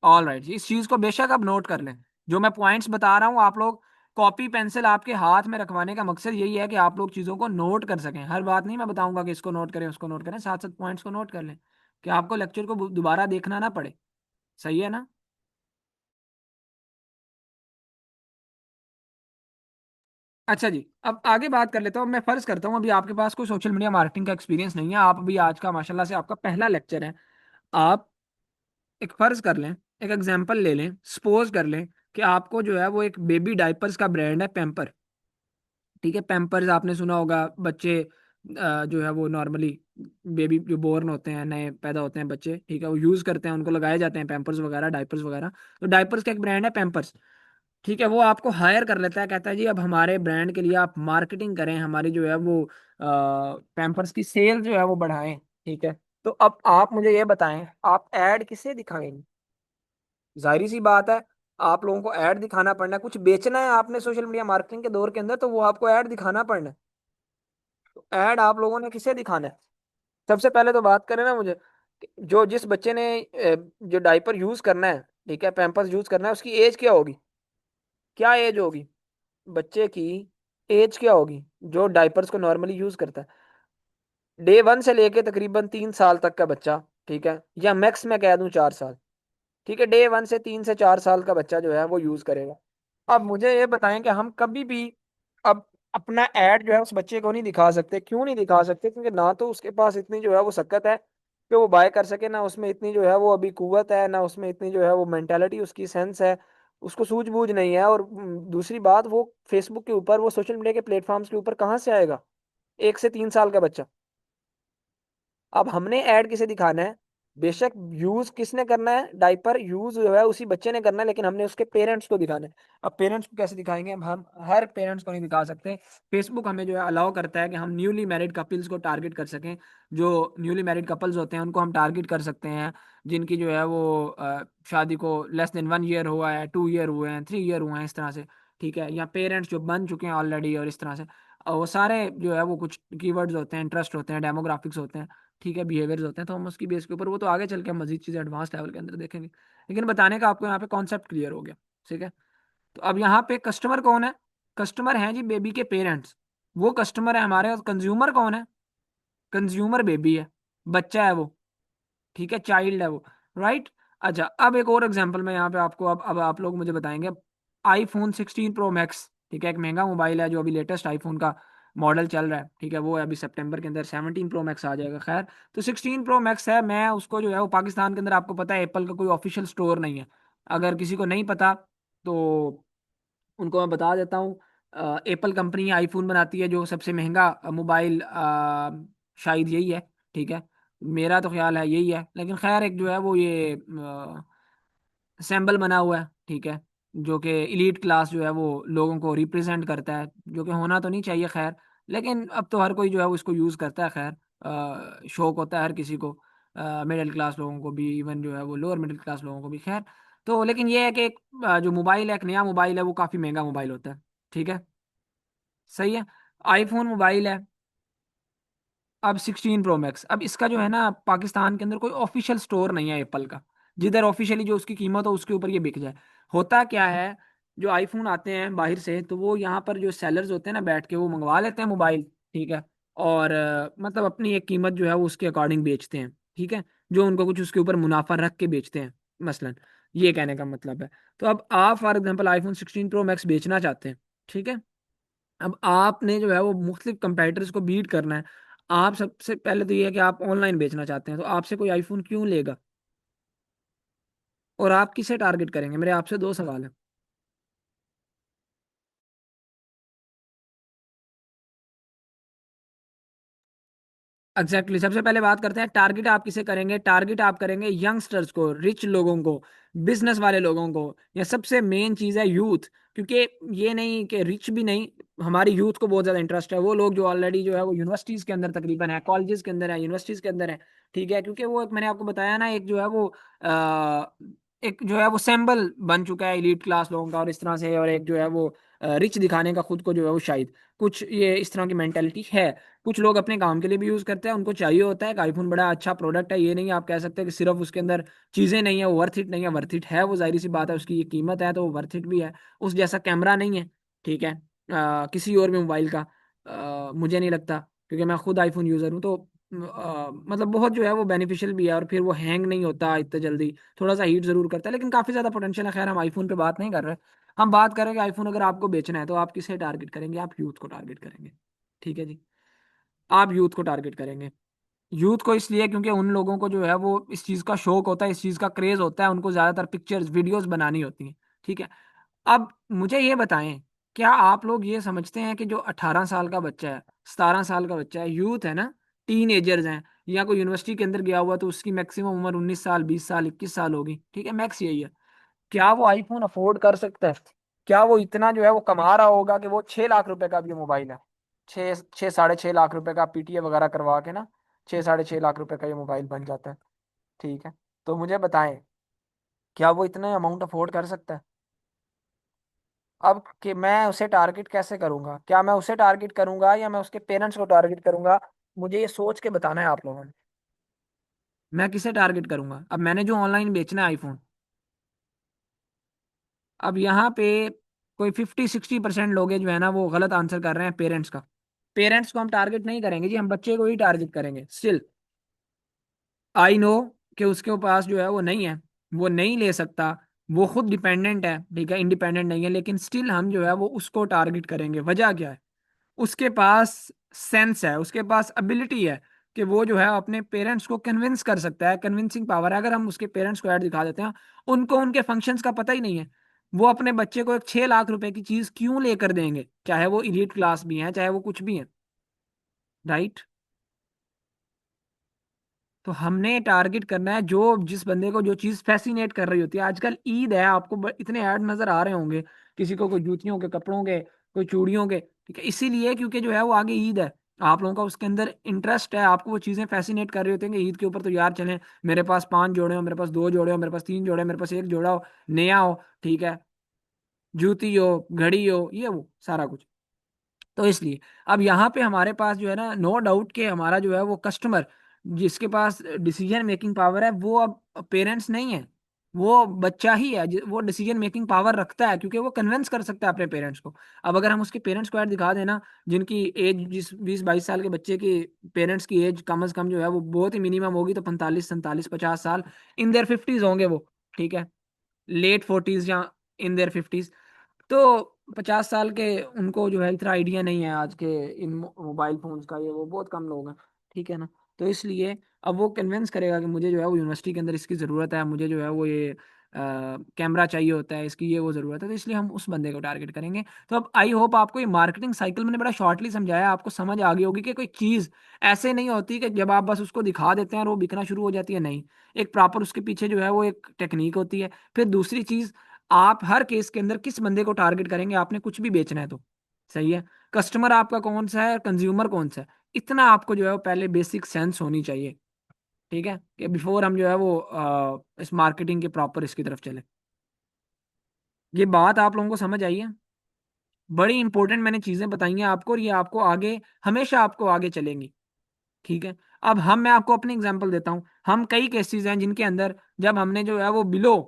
ऑल राइट जी, इस चीज को बेशक आप नोट कर लें। जो मैं पॉइंट्स बता रहा हूँ, आप लोग कॉपी पेंसिल आपके हाथ में रखवाने का मकसद यही है कि आप लोग चीजों को नोट कर सकें। हर बात नहीं मैं बताऊंगा कि इसको नोट करें उसको नोट करें, साथ साथ पॉइंट्स को नोट कर लें, कि आपको लेक्चर को दोबारा देखना ना पड़े। सही है ना? अच्छा जी, अब आगे बात कर लेता हूँ। मैं फर्ज करता हूँ अभी आपके पास कोई सोशल मीडिया मार्केटिंग का एक्सपीरियंस नहीं है, आप अभी आज का माशाल्लाह से आपका पहला लेक्चर है। आप एक फर्ज कर लें, एक एग्जांपल ले लें, सपोज कर लें कि आपको जो है वो एक बेबी डायपर्स का ब्रांड है पैम्पर, ठीक है। पैम्पर्स आपने सुना होगा, बच्चे जो है वो नॉर्मली बेबी जो बोर्न होते हैं, नए पैदा होते हैं बच्चे, ठीक है, वो यूज करते हैं, उनको लगाए जाते हैं पैम्पर्स वगैरह, डायपर्स वगैरह। तो डायपर्स का एक ब्रांड है पैम्पर्स, ठीक है। वो आपको हायर कर लेता है, कहता है जी अब हमारे ब्रांड के लिए आप मार्केटिंग करें, हमारी जो है वो पैम्पर्स की सेल जो है वो बढ़ाएं, ठीक है। तो अब आप मुझे ये बताएं, आप ऐड किसे दिखाएंगे? जाहिर सी बात है, आप लोगों को ऐड दिखाना पड़ना है, कुछ बेचना है आपने सोशल मीडिया मार्केटिंग के दौर के अंदर, तो वो आपको ऐड दिखाना पड़ना है। तो ऐड आप लोगों ने किसे दिखाना है? सबसे पहले तो बात करें ना मुझे, कि जो जिस बच्चे ने जो डायपर यूज करना है, ठीक है, पैम्पर्स यूज करना है, उसकी एज क्या होगी? क्या एज होगी बच्चे की? एज क्या होगी जो डायपर्स को नॉर्मली यूज करता है? डे वन से लेके तकरीबन 3 साल तक का बच्चा, ठीक है, या मैक्स मैं कह दूं 4 साल, ठीक है, डे वन से 3 से 4 साल का बच्चा जो है वो यूज करेगा। अब मुझे ये बताएं कि हम कभी भी अब अपना ऐड जो है उस बच्चे को नहीं दिखा सकते। क्यों नहीं दिखा सकते? क्योंकि ना तो उसके पास इतनी जो है वो सकत है कि वो बाय कर सके, ना उसमें इतनी जो है वो अभी कुवत है, ना उसमें इतनी जो है वो मेंटेलिटी, उसकी सेंस है, उसको सूझबूझ नहीं है। और दूसरी बात, वो फेसबुक के ऊपर, वो सोशल मीडिया के प्लेटफॉर्म्स के ऊपर कहाँ से आएगा 1 से 3 साल का बच्चा? अब हमने ऐड किसे दिखाना है? बेशक यूज किसने करना है, डायपर यूज जो है उसी बच्चे ने करना है, लेकिन हमने उसके पेरेंट्स को दिखाना है। अब पेरेंट्स को कैसे दिखाएंगे, हम हर पेरेंट्स को नहीं दिखा सकते। फेसबुक हमें जो है अलाउ करता है कि हम न्यूली मैरिड कपल्स को टारगेट कर सकें। जो न्यूली मैरिड कपल्स होते हैं उनको हम टारगेट कर सकते हैं, जिनकी जो है वो शादी को लेस देन 1 ईयर हुआ है, 2 ईयर हुए हैं, 3 ईयर हुए हैं, इस तरह से। ठीक है, या पेरेंट्स जो बन चुके हैं ऑलरेडी, और इस तरह से। और वो सारे जो है वो कुछ कीवर्ड्स होते हैं, इंटरेस्ट होते हैं, डेमोग्राफिक्स होते हैं। ठीक है, बिहेवियर्स होते हैं, तो हम उसकी बेस के ऊपर, वो तो आगे चल के हम मजीद चीज़ें एडवांस लेवल के अंदर देखेंगे। लेकिन बताने का आपको यहाँ पे कॉन्सेप्ट क्लियर हो गया। ठीक है। तो अब यहाँ पे कस्टमर कौन है? कस्टमर हैं जी बेबी के पेरेंट्स। वो कस्टमर है हमारे। और कंज्यूमर कौन है? कंज्यूमर बेबी है, बच्चा है वो। ठीक है, चाइल्ड है वो। राइट। अच्छा, अब एक और एग्जांपल मैं यहाँ पे आपको, अब आप लोग मुझे बताएंगे। iPhone 16 Pro Max, ठीक है, एक महंगा मोबाइल है जो अभी लेटेस्ट आईफोन का मॉडल चल रहा है। ठीक है, वो है अभी सितंबर के अंदर 17 Pro Max आ जाएगा। खैर, तो 16 Pro Max है, मैं उसको जो है वो पाकिस्तान के अंदर, आपको पता है एप्पल का कोई ऑफिशियल स्टोर नहीं है। अगर किसी को नहीं पता तो उनको मैं बता देता हूँ। एप्पल कंपनी आईफोन बनाती है, जो सबसे महंगा मोबाइल शायद यही है। ठीक है, मेरा तो ख्याल है यही है, लेकिन खैर एक जो है वो ये सैम्बल बना हुआ है। ठीक है, जो कि इलीट क्लास जो है वो लोगों को रिप्रेजेंट करता है, जो कि होना तो नहीं चाहिए। खैर, लेकिन अब तो हर कोई जो है वो इसको यूज़ करता है। खैर, शौक होता है हर किसी को, मिडिल क्लास लोगों को भी, इवन जो है वो लोअर मिडिल क्लास लोगों को भी। खैर, तो लेकिन ये है कि एक जो मोबाइल है, एक नया मोबाइल है, वो काफ़ी महंगा मोबाइल होता है। ठीक है, सही है। आईफोन मोबाइल है, अब 16 Pro Max। अब इसका जो है ना, पाकिस्तान के अंदर कोई ऑफिशियल स्टोर नहीं है एप्पल का, जिधर ऑफिशियली जो उसकी कीमत हो उसके ऊपर ये बिक जाए। होता क्या है, जो आईफोन आते हैं बाहर से, तो वो यहाँ पर जो सेलर्स होते हैं ना, बैठ के वो मंगवा लेते हैं मोबाइल। ठीक है, और मतलब अपनी एक कीमत जो है वो उसके अकॉर्डिंग बेचते हैं। ठीक है, जो उनको कुछ उसके ऊपर मुनाफा रख के बेचते हैं, मसलन। ये कहने का मतलब है। तो अब आप for example iPhone 16 Pro Max बेचना चाहते हैं। ठीक है, अब आपने जो है वो मुख्तलिफ कंपेटिटर्स को बीट करना है। आप सबसे पहले तो ये है कि आप ऑनलाइन बेचना चाहते हैं, तो आपसे कोई आईफोन क्यों लेगा? और आप किसे टारगेट करेंगे? मेरे आपसे दो सवाल है। एग्जैक्टली, सबसे पहले बात करते हैं टारगेट आप किसे करेंगे। टारगेट आप करेंगे यंगस्टर्स को, रिच लोगों को, बिजनेस वाले लोगों को। या सबसे मेन चीज़ है यूथ। क्योंकि ये नहीं कि रिच भी नहीं, हमारी यूथ को बहुत ज़्यादा इंटरेस्ट है। वो लोग जो ऑलरेडी जो है वो यूनिवर्सिटीज़ के अंदर तकरीबन है, कॉलेजेस के अंदर है, यूनिवर्सिटीज़ के अंदर है। ठीक है, क्योंकि वो एक मैंने आपको बताया ना, एक जो है वो एक जो है वो सैम्बल बन चुका है एलीट क्लास लोगों का, और इस तरह से। और एक जो है वो रिच दिखाने का खुद को जो है वो, शायद कुछ ये इस तरह की मेंटेलिटी है। कुछ लोग अपने काम के लिए भी यूज करते हैं, उनको चाहिए होता है कि आईफोन बड़ा अच्छा प्रोडक्ट है। ये नहीं आप कह सकते कि सिर्फ उसके अंदर चीजें नहीं है, वो वर्थ इट नहीं है। वर्थ इट है, वो जाहिर सी बात है, उसकी ये कीमत है तो वो वर्थ इट भी है। उस जैसा कैमरा नहीं है। ठीक है, किसी और भी मोबाइल का, मुझे नहीं लगता, क्योंकि मैं खुद आईफोन यूजर हूँ। तो मतलब बहुत जो है वो बेनिफिशियल भी है, और फिर वो हैंग नहीं होता इतने जल्दी। थोड़ा सा हीट जरूर करता है, लेकिन काफी ज्यादा पोटेंशियल है। खैर, हम आईफोन पे बात नहीं कर रहे। हम बात करेंगे आईफोन अगर आपको बेचना है तो आप किसे टारगेट करेंगे? आप यूथ को टारगेट करेंगे। ठीक है जी, आप यूथ को टारगेट करेंगे। यूथ को इसलिए क्योंकि उन लोगों को जो है वो इस चीज़ का शौक होता है, इस चीज़ का क्रेज होता है, उनको ज़्यादातर पिक्चर्स वीडियोस बनानी होती हैं। ठीक है, अब मुझे ये बताएं, क्या आप लोग ये समझते हैं कि जो 18 साल का बच्चा है, 17 साल का बच्चा है, यूथ है ना, टीन एजर्स हैं, या कोई यूनिवर्सिटी के अंदर गया हुआ तो उसकी मैक्सिमम उम्र 19 साल, 20 साल, 21 साल होगी। ठीक है, मैक्स यही है। क्या वो आईफोन अफोर्ड कर सकता है? क्या वो इतना जो है वो कमा रहा होगा कि वो 6 लाख रुपए का भी मोबाइल है? 6 6 साढ़े 6 लाख रुपए का पीटीए वगैरह करवा के ना, 6 साढ़े 6 लाख रुपए का ये मोबाइल बन जाता है। ठीक है, तो मुझे बताएं, क्या वो इतना अमाउंट अफोर्ड कर सकता है? अब कि मैं उसे टारगेट कैसे करूंगा? क्या मैं उसे टारगेट करूंगा या मैं उसके पेरेंट्स को टारगेट करूंगा? मुझे ये सोच के बताना है आप लोगों ने। मैं किसे टारगेट करूंगा? अब मैंने जो ऑनलाइन बेचना है आईफोन, अब यहाँ पे कोई 50 60% लोग हैं जो है ना वो गलत आंसर कर रहे हैं, पेरेंट्स का। पेरेंट्स को हम टारगेट नहीं करेंगे जी, हम बच्चे को ही टारगेट करेंगे। स्टिल आई नो कि उसके पास जो है वो नहीं है, वो नहीं ले सकता, वो खुद डिपेंडेंट है। ठीक है, इंडिपेंडेंट नहीं है, लेकिन स्टिल हम जो है वो उसको टारगेट करेंगे। वजह क्या है? उसके पास सेंस है, उसके पास एबिलिटी है कि वो जो है अपने पेरेंट्स को कन्विंस कर सकता है, कन्विंसिंग पावर है। अगर हम उसके पेरेंट्स को ऐड दिखा देते हैं, उनको उनके फंक्शंस का पता ही नहीं है, वो अपने बच्चे को एक 6 लाख रुपए की चीज क्यों लेकर देंगे, चाहे वो इलीट क्लास भी है, चाहे वो कुछ भी है। राइट। तो हमने टारगेट करना है जो जिस बंदे को जो चीज फैसिनेट कर रही होती है। आजकल ईद है, आपको इतने ऐड नजर आ रहे होंगे, किसी को कोई जूतियों के, कपड़ों के, कोई चूड़ियों के, ठीक है, इसीलिए क्योंकि जो है वो आगे ईद है, आप लोगों का उसके अंदर इंटरेस्ट है, आपको वो चीजें फैसिनेट कर रही होती हैं कि ईद के ऊपर तो यार चलें, मेरे पास 5 जोड़े हो, मेरे पास 2 जोड़े हो, मेरे पास 3 जोड़े, मेरे पास एक जोड़ा हो, नया हो, ठीक है, जूती हो, घड़ी हो, ये वो सारा कुछ। तो इसलिए अब यहाँ पे हमारे पास जो है ना, नो डाउट कि हमारा जो है वो कस्टमर, जिसके पास डिसीजन मेकिंग पावर है, वो अब पेरेंट्स नहीं है, वो बच्चा ही है, वो डिसीजन मेकिंग पावर रखता है, क्योंकि वो कन्विंस कर सकता है अपने पेरेंट्स को। अब अगर हम उसके पेरेंट्स को ऐड दिखा देना, जिनकी एज, जिस 20-22 साल के बच्चे की पेरेंट्स की एज कम से कम जो है वो बहुत ही मिनिमम होगी, तो 45, 47, 50 साल, इन देयर 50s होंगे वो, ठीक है, लेट 40s या इन देयर 50s। तो 50 साल के उनको जो है इतना आइडिया नहीं है आज के इन मोबाइल फोन्स का, ये वो बहुत कम लोग हैं, ठीक है ना। तो इसलिए अब वो कन्विंस करेगा कि मुझे जो है वो यूनिवर्सिटी के अंदर इसकी ज़रूरत है, मुझे जो है वो ये कैमरा चाहिए होता है, इसकी ये वो ज़रूरत है, तो इसलिए हम उस बंदे को टारगेट करेंगे। तो अब आई होप आपको ये मार्केटिंग साइकिल मैंने बड़ा शॉर्टली समझाया, आपको समझ आ गई होगी कि कोई चीज़ ऐसे नहीं होती कि जब आप बस उसको दिखा देते हैं और वो बिकना शुरू हो जाती है, नहीं, एक प्रॉपर उसके पीछे जो है वो एक टेक्निक होती है। फिर दूसरी चीज़, आप हर केस के अंदर किस बंदे को टारगेट करेंगे, आपने कुछ भी बेचना है तो, सही है, कस्टमर आपका कौन सा है, कंज्यूमर कौन सा है, इतना आपको जो है वो पहले बेसिक सेंस होनी चाहिए, ठीक है, कि बिफोर हम जो है वो इस मार्केटिंग के प्रॉपर इसकी तरफ चले। ये बात आप लोगों को समझ आई है? बड़ी इंपॉर्टेंट मैंने चीजें बताई हैं आपको, और ये आपको आगे, हमेशा आपको आगे चलेंगी, ठीक है। अब मैं आपको अपनी एग्जांपल देता हूँ। हम कई केसेस हैं जिनके अंदर जब हमने जो है वो बिलो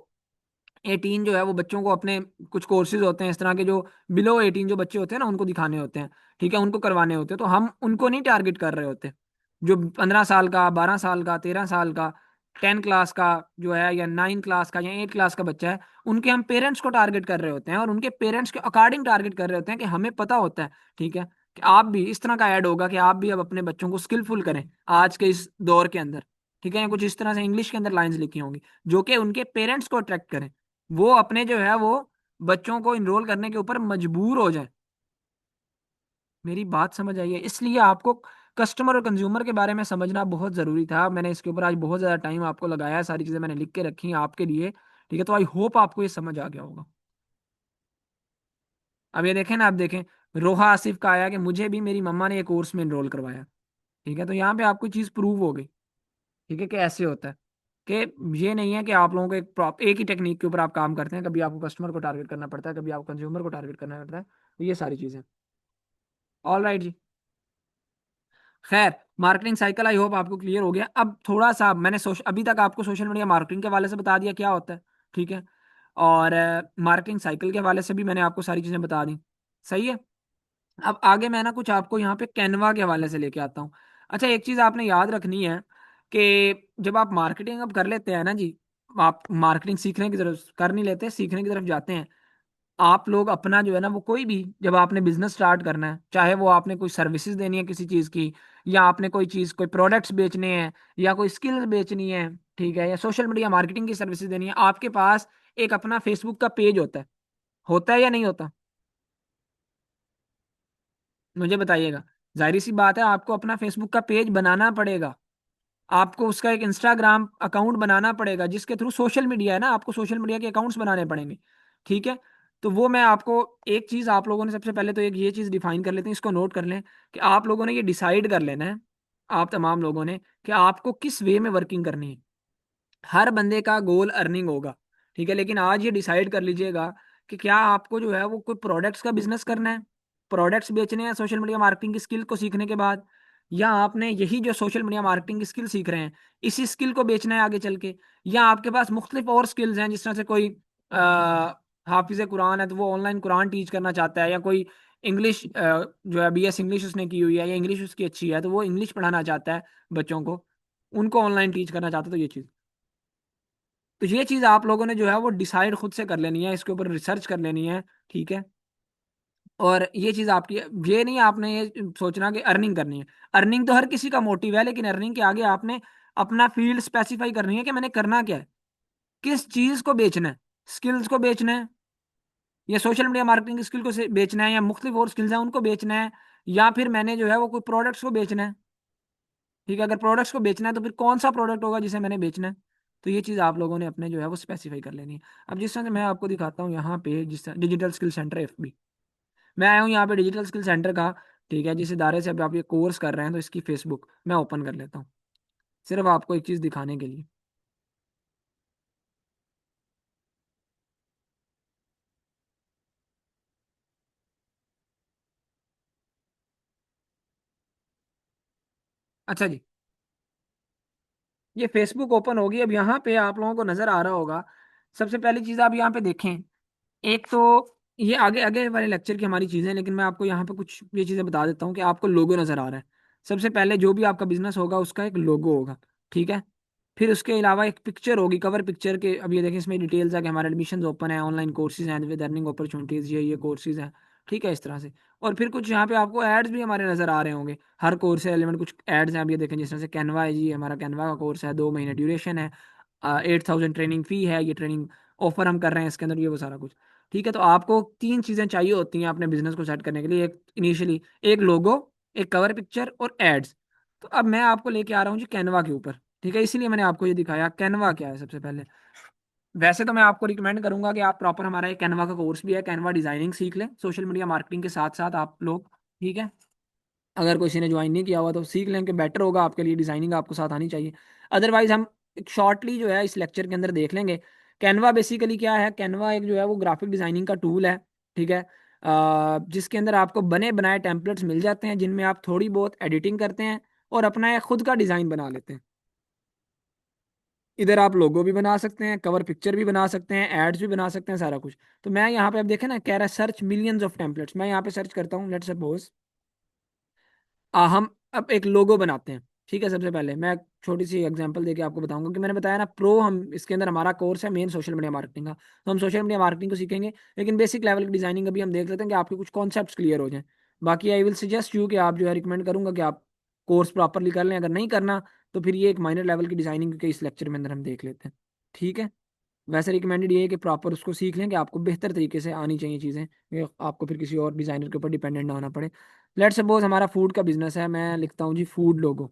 18 जो है वो बच्चों को अपने, कुछ कोर्सेज होते हैं इस तरह के जो बिलो 18 जो बच्चे होते हैं ना उनको दिखाने होते हैं, ठीक है, उनको करवाने होते हैं, तो हम उनको नहीं टारगेट कर रहे होते। जो 15 साल का, 12 साल का, 13 साल का, 10 क्लास का जो है, या 9 क्लास का, या 8 क्लास का बच्चा है, उनके हम पेरेंट्स को टारगेट कर रहे होते हैं, और उनके पेरेंट्स के अकॉर्डिंग टारगेट कर रहे होते हैं, कि हमें पता होता है, ठीक है, कि आप भी इस तरह का ऐड होगा कि आप भी अब अपने बच्चों को स्किलफुल करें आज के इस दौर के अंदर, ठीक है, या कुछ इस तरह से इंग्लिश के अंदर लाइंस लिखी होंगी जो कि उनके पेरेंट्स को अट्रैक्ट करें, वो अपने जो है वो बच्चों को इनरोल करने के ऊपर मजबूर हो जाए। मेरी बात समझ आई है? इसलिए आपको कस्टमर और कंज्यूमर के बारे में समझना बहुत जरूरी था। मैंने इसके ऊपर आज बहुत ज्यादा टाइम आपको लगाया है, सारी चीजें मैंने लिख के रखी हैं आपके लिए, ठीक है, तो आई होप आपको ये समझ आ गया होगा। अब ये देखें ना, आप देखें, रोहा आसिफ का आया कि मुझे भी मेरी मम्मा ने एक कोर्स में इनरोल करवाया, ठीक है, तो यहाँ पे आपको चीज प्रूव हो गई, ठीक है, कि ऐसे होता है, कि ये नहीं है कि आप लोगों को एक ही टेक्निक के ऊपर आप काम करते हैं, कभी आपको कस्टमर को टारगेट करना पड़ता है, कभी आपको कंज्यूमर को टारगेट करना पड़ता है, तो ये सारी चीजें। ऑल राइट जी। खैर, मार्केटिंग साइकिल आई होप आपको क्लियर हो गया। अब थोड़ा सा मैंने अभी तक आपको सोशल मीडिया मार्केटिंग के हवाले से बता दिया क्या होता है, ठीक है, और मार्केटिंग साइकिल के हवाले से भी मैंने आपको सारी चीजें बता दी, सही है। अब आगे मैं ना कुछ आपको यहाँ पे कैनवा के हवाले से लेके आता हूँ। अच्छा, एक चीज आपने याद रखनी है कि जब आप मार्केटिंग अब कर लेते हैं ना जी, आप मार्केटिंग सीखने की तरफ कर नहीं लेते, सीखने की तरफ जाते हैं, आप लोग अपना जो है ना वो, कोई भी जब आपने बिजनेस स्टार्ट करना है, चाहे वो आपने कोई सर्विसेज देनी है किसी चीज की, या आपने कोई चीज, कोई प्रोडक्ट्स बेचने हैं, या कोई स्किल्स बेचनी है, ठीक है, या सोशल मीडिया मार्केटिंग की सर्विसेज देनी है, आपके पास एक अपना फेसबुक का पेज होता है या नहीं होता? मुझे बताइएगा। जाहिर सी बात है, आपको अपना फेसबुक का पेज बनाना पड़ेगा, आपको उसका एक इंस्टाग्राम अकाउंट बनाना पड़ेगा, जिसके थ्रू सोशल मीडिया है ना, आपको सोशल मीडिया के अकाउंट्स बनाने पड़ेंगे, ठीक है। तो वो मैं आपको, एक चीज आप लोगों ने सबसे पहले तो एक ये चीज डिफाइन कर लेते हैं, इसको नोट कर लें, कि आप लोगों ने ये डिसाइड कर लेना है, आप तमाम लोगों ने, कि आपको किस वे में वर्किंग करनी है। हर बंदे का गोल अर्निंग होगा, ठीक है, लेकिन आज ये डिसाइड कर लीजिएगा कि क्या आपको जो है वो कोई प्रोडक्ट्स का बिजनेस करना है, प्रोडक्ट्स बेचने हैं सोशल मीडिया मार्केटिंग की स्किल को सीखने के बाद, या आपने यही जो सोशल मीडिया मार्केटिंग की स्किल सीख रहे हैं, इसी स्किल को बेचना है आगे चल के, या आपके पास मुख्तलिफ और स्किल्स हैं, जिस तरह से कोई हाफिज कुरान है तो वो ऑनलाइन कुरान टीच करना चाहता है, या कोई इंग्लिश जो है BS इंग्लिश उसने की हुई है, या इंग्लिश उसकी अच्छी है तो वो इंग्लिश पढ़ाना चाहता है बच्चों को, उनको ऑनलाइन टीच करना चाहता है, तो ये चीज़, तो ये चीज आप लोगों ने जो है वो डिसाइड खुद से कर लेनी है, इसके ऊपर रिसर्च कर लेनी है, ठीक है। और ये चीज आपकी, ये नहीं आपने ये सोचना कि अर्निंग करनी है, अर्निंग तो हर किसी का मोटिव है, लेकिन अर्निंग के आगे आपने अपना फील्ड स्पेसिफाई करनी है कि मैंने करना क्या है, किस चीज को बेचना है, स्किल्स को बेचना है, या सोशल मीडिया मार्केटिंग स्किल को बेचना है, या मुख्तलिफ और स्किल्स हैं उनको बेचना है, या फिर मैंने जो है वो कोई प्रोडक्ट्स को बेचना है, ठीक है, अगर प्रोडक्ट्स को बेचना है तो फिर कौन सा प्रोडक्ट होगा जिसे मैंने बेचना है। तो ये चीज़ आप लोगों ने अपने जो है वो स्पेसिफाई कर लेनी है। अब जिस तरह से मैं आपको दिखाता हूँ यहाँ पे, जिस तरह डिजिटल स्किल सेंटर FB, मैं आया हूँ यहाँ पे डिजिटल स्किल सेंटर का। ठीक है, जिस इदारे से अभी आप ये कोर्स कर रहे हैं, तो इसकी फेसबुक मैं ओपन कर लेता हूँ, सिर्फ आपको एक चीज़ दिखाने के लिए। अच्छा जी, ये फेसबुक ओपन होगी। अब यहाँ पे आप लोगों को नजर आ रहा होगा, सबसे पहली चीज आप यहाँ पे देखें। एक तो ये आगे आगे वाले लेक्चर की हमारी चीजें हैं, लेकिन मैं आपको यहाँ पे कुछ ये चीजें बता देता हूँ कि आपको लोगो नजर आ रहा है। सबसे पहले जो भी आपका बिजनेस होगा उसका एक लोगो होगा। ठीक है, फिर उसके अलावा एक पिक्चर होगी, कवर पिक्चर के। अब ये देखें, इसमें डिटेल्स है कि हमारे एडमिशन ओपन है, ऑनलाइन कोर्सेज हैं विद अर्निंग अपॉर्चुनिटीज, ये कोर्सेज हैं। ठीक है, इस तरह से। और फिर कुछ यहाँ पे आपको एड्स भी हमारे नजर आ रहे होंगे, हर कोर्स से रिलेवेंट कुछ एड्स हैं। अब ये देखें, जिस तरह से कैनवा है जी, हमारा कैनवा का कोर्स है, 2 महीने ड्यूरेशन है, 8,000 ट्रेनिंग फी है, ये ट्रेनिंग ऑफर हम कर रहे हैं इसके अंदर, ये वो सारा कुछ। ठीक है, तो आपको 3 चीज़ें चाहिए होती हैं अपने बिजनेस को सेट करने के लिए। एक इनिशियली एक लोगो, एक कवर पिक्चर और एड्स। तो अब मैं आपको लेके आ रहा हूँ जी कैनवा के ऊपर। ठीक है, इसीलिए मैंने आपको ये दिखाया कैनवा क्या है सबसे पहले। वैसे तो मैं आपको रिकमेंड करूंगा कि आप प्रॉपर, हमारा एक कैनवा का कोर्स भी है, कैनवा डिजाइनिंग सीख लें सोशल मीडिया मार्केटिंग के साथ साथ आप लोग। ठीक है, अगर किसी ने ज्वाइन नहीं किया हुआ तो सीख लें कि बेटर होगा आपके लिए, डिजाइनिंग आपको साथ आनी चाहिए। अदरवाइज हम एक शॉर्टली जो है इस लेक्चर के अंदर देख लेंगे। कैनवा बेसिकली क्या है, कैनवा एक जो है वो ग्राफिक डिजाइनिंग का टूल है। ठीक है, जिसके अंदर आपको बने बनाए टेम्पलेट्स मिल जाते हैं, जिनमें आप थोड़ी बहुत एडिटिंग करते हैं और अपना एक खुद का डिज़ाइन बना लेते हैं। इधर आप लोगो भी बना सकते हैं, कवर पिक्चर भी बना सकते हैं, एड्स भी बना सकते हैं, सारा कुछ। तो मैं यहाँ पे अब देखें ना, कह रहा है सर्च मिलियंस ऑफ टेम्पलेट्स। मैं यहाँ पे सर्च करता हूँ, लेट्स सपोज हम अब एक लोगो बनाते हैं। ठीक है, सबसे पहले मैं एक छोटी सी एग्जांपल देके आपको बताऊंगा कि मैंने बताया ना प्रो, हम इसके अंदर हमारा कोर्स है मेन सोशल मीडिया मार्केटिंग का। तो हम सोशल मीडिया मार्केटिंग को सीखेंगे, लेकिन बेसिक लेवल की डिजाइनिंग अभी हम देख लेते हैं कि आपके कुछ कॉन्सेप्ट्स क्लियर हो जाएं। बाकी आई विल सजेस्ट यू कि आप जो है, रिकमेंड करूंगा कि आप कोर्स प्रॉपरली कर लें। अगर नहीं करना तो फिर ये एक माइनर लेवल की डिजाइनिंग के इस लेक्चर में अंदर हम देख लेते हैं। ठीक है, वैसे रिकमेंडेड ये है कि प्रॉपर उसको सीख लें, कि आपको बेहतर तरीके से आनी चाहिए चीज़ें, कि आपको फिर किसी और डिज़ाइनर के ऊपर डिपेंडेंट ना होना पड़े। लेट्स सपोज हमारा फूड का बिजनेस है, मैं लिखता हूँ जी फूड लोगो।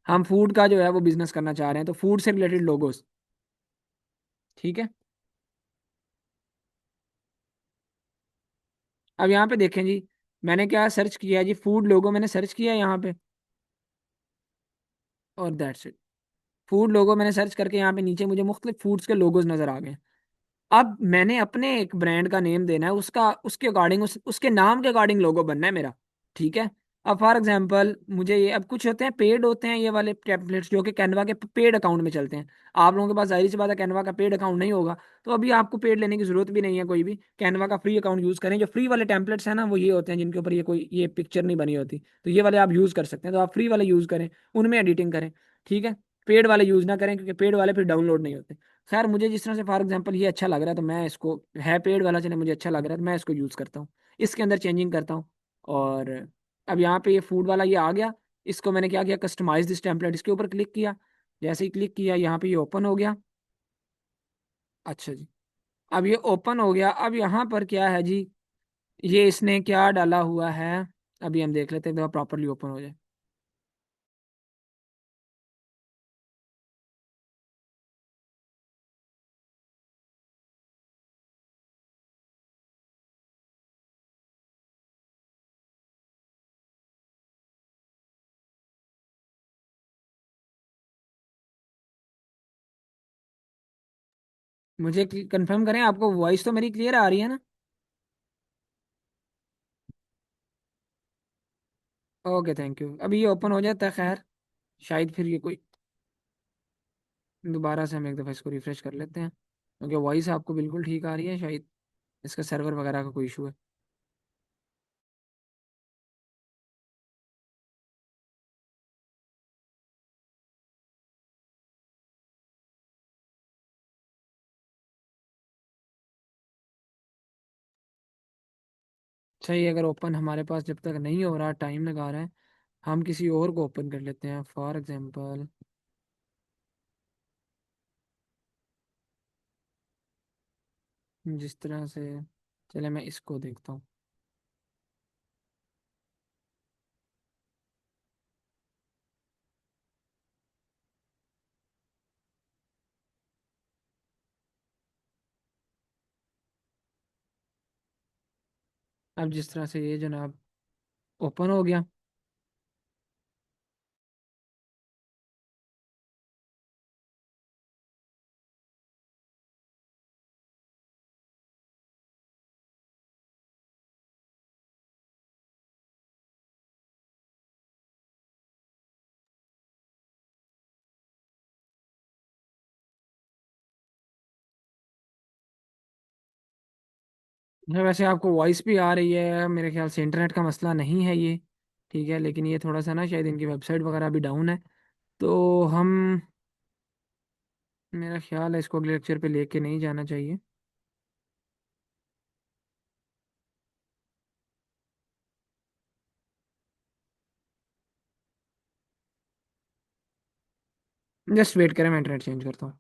हम फूड का जो है वो बिजनेस करना चाह रहे हैं, तो फूड से रिलेटेड लोगोस। ठीक है, अब यहाँ पे देखें जी, मैंने क्या सर्च किया है जी, फूड लोगो मैंने सर्च किया है यहाँ पे, और दैट्स इट। फूड लोगो मैंने सर्च करके यहाँ पे नीचे मुझे मुख्तलिफ फूड्स के लोगोस नजर आ गए। अब मैंने अपने एक ब्रांड का नेम देना है, उसका उसके अकॉर्डिंग, उसके नाम के अकॉर्डिंग लोगो बनना है मेरा। ठीक है, अब फॉर एग्जांपल मुझे ये, अब कुछ होते हैं पेड होते हैं ये वाले टेम्पलेट्स जो कि कैनवा के पेड अकाउंट में चलते हैं। आप लोगों के पास जाहिर सी बात है कैनवा का पेड अकाउंट नहीं होगा, तो अभी आपको पेड लेने की जरूरत भी नहीं है। कोई भी कैनवा का फ्री अकाउंट यूज करें। जो फ्री वाले टेम्पलेट्स हैं ना, वो ये होते हैं जिनके ऊपर ये कोई ये पिक्चर नहीं बनी होती, तो ये वाले आप यूज कर सकते हैं। तो आप फ्री वाले यूज करें, उनमें एडिटिंग करें। ठीक है, पेड वाले यूज ना करें, क्योंकि पेड वाले फिर डाउनलोड नहीं होते। खैर, मुझे जिस तरह से फॉर एग्जांपल ये अच्छा लग रहा है, तो मैं इसको, है पेड वाला चले, मुझे अच्छा लग रहा है तो मैं इसको यूज़ करता हूँ। इसके अंदर चेंजिंग करता हूँ। और अब यहाँ पे ये फूड वाला ये आ गया। इसको मैंने क्या किया, कस्टमाइज दिस टेम्पलेट, इसके ऊपर क्लिक किया। जैसे ही क्लिक किया, यहाँ पे ये ओपन हो गया। अच्छा जी, अब ये ओपन हो गया। अब यहाँ पर क्या है जी, ये इसने क्या डाला हुआ है, अभी हम देख लेते हैं, तो प्रॉपरली ओपन हो जाए। मुझे कंफर्म करें, आपको वॉइस तो मेरी क्लियर आ रही है ना? Okay, thank you. अभी ये ओपन हो जाता है। खैर, शायद फिर ये कोई, दोबारा से हम एक दफ़ा इसको रिफ्रेश कर लेते हैं, क्योंकि वॉइस आपको बिल्कुल ठीक आ रही है। शायद इसका सर्वर वगैरह का कोई इशू है। सही, अगर ओपन हमारे पास जब तक नहीं हो रहा, टाइम लगा रहा है, हम किसी और को ओपन कर लेते हैं। फॉर एग्जांपल, जिस तरह से, चले मैं इसको देखता हूँ। अब जिस तरह से ये जनाब ओपन हो गया। वैसे आपको वॉइस भी आ रही है, मेरे ख्याल से इंटरनेट का मसला नहीं है ये। ठीक है, लेकिन ये थोड़ा सा ना शायद इनकी वेबसाइट वगैरह भी डाउन है। तो हम, मेरा ख्याल है इसको अगले लेक्चर पे लेके नहीं जाना चाहिए। जस्ट वेट करें, मैं इंटरनेट चेंज करता हूँ।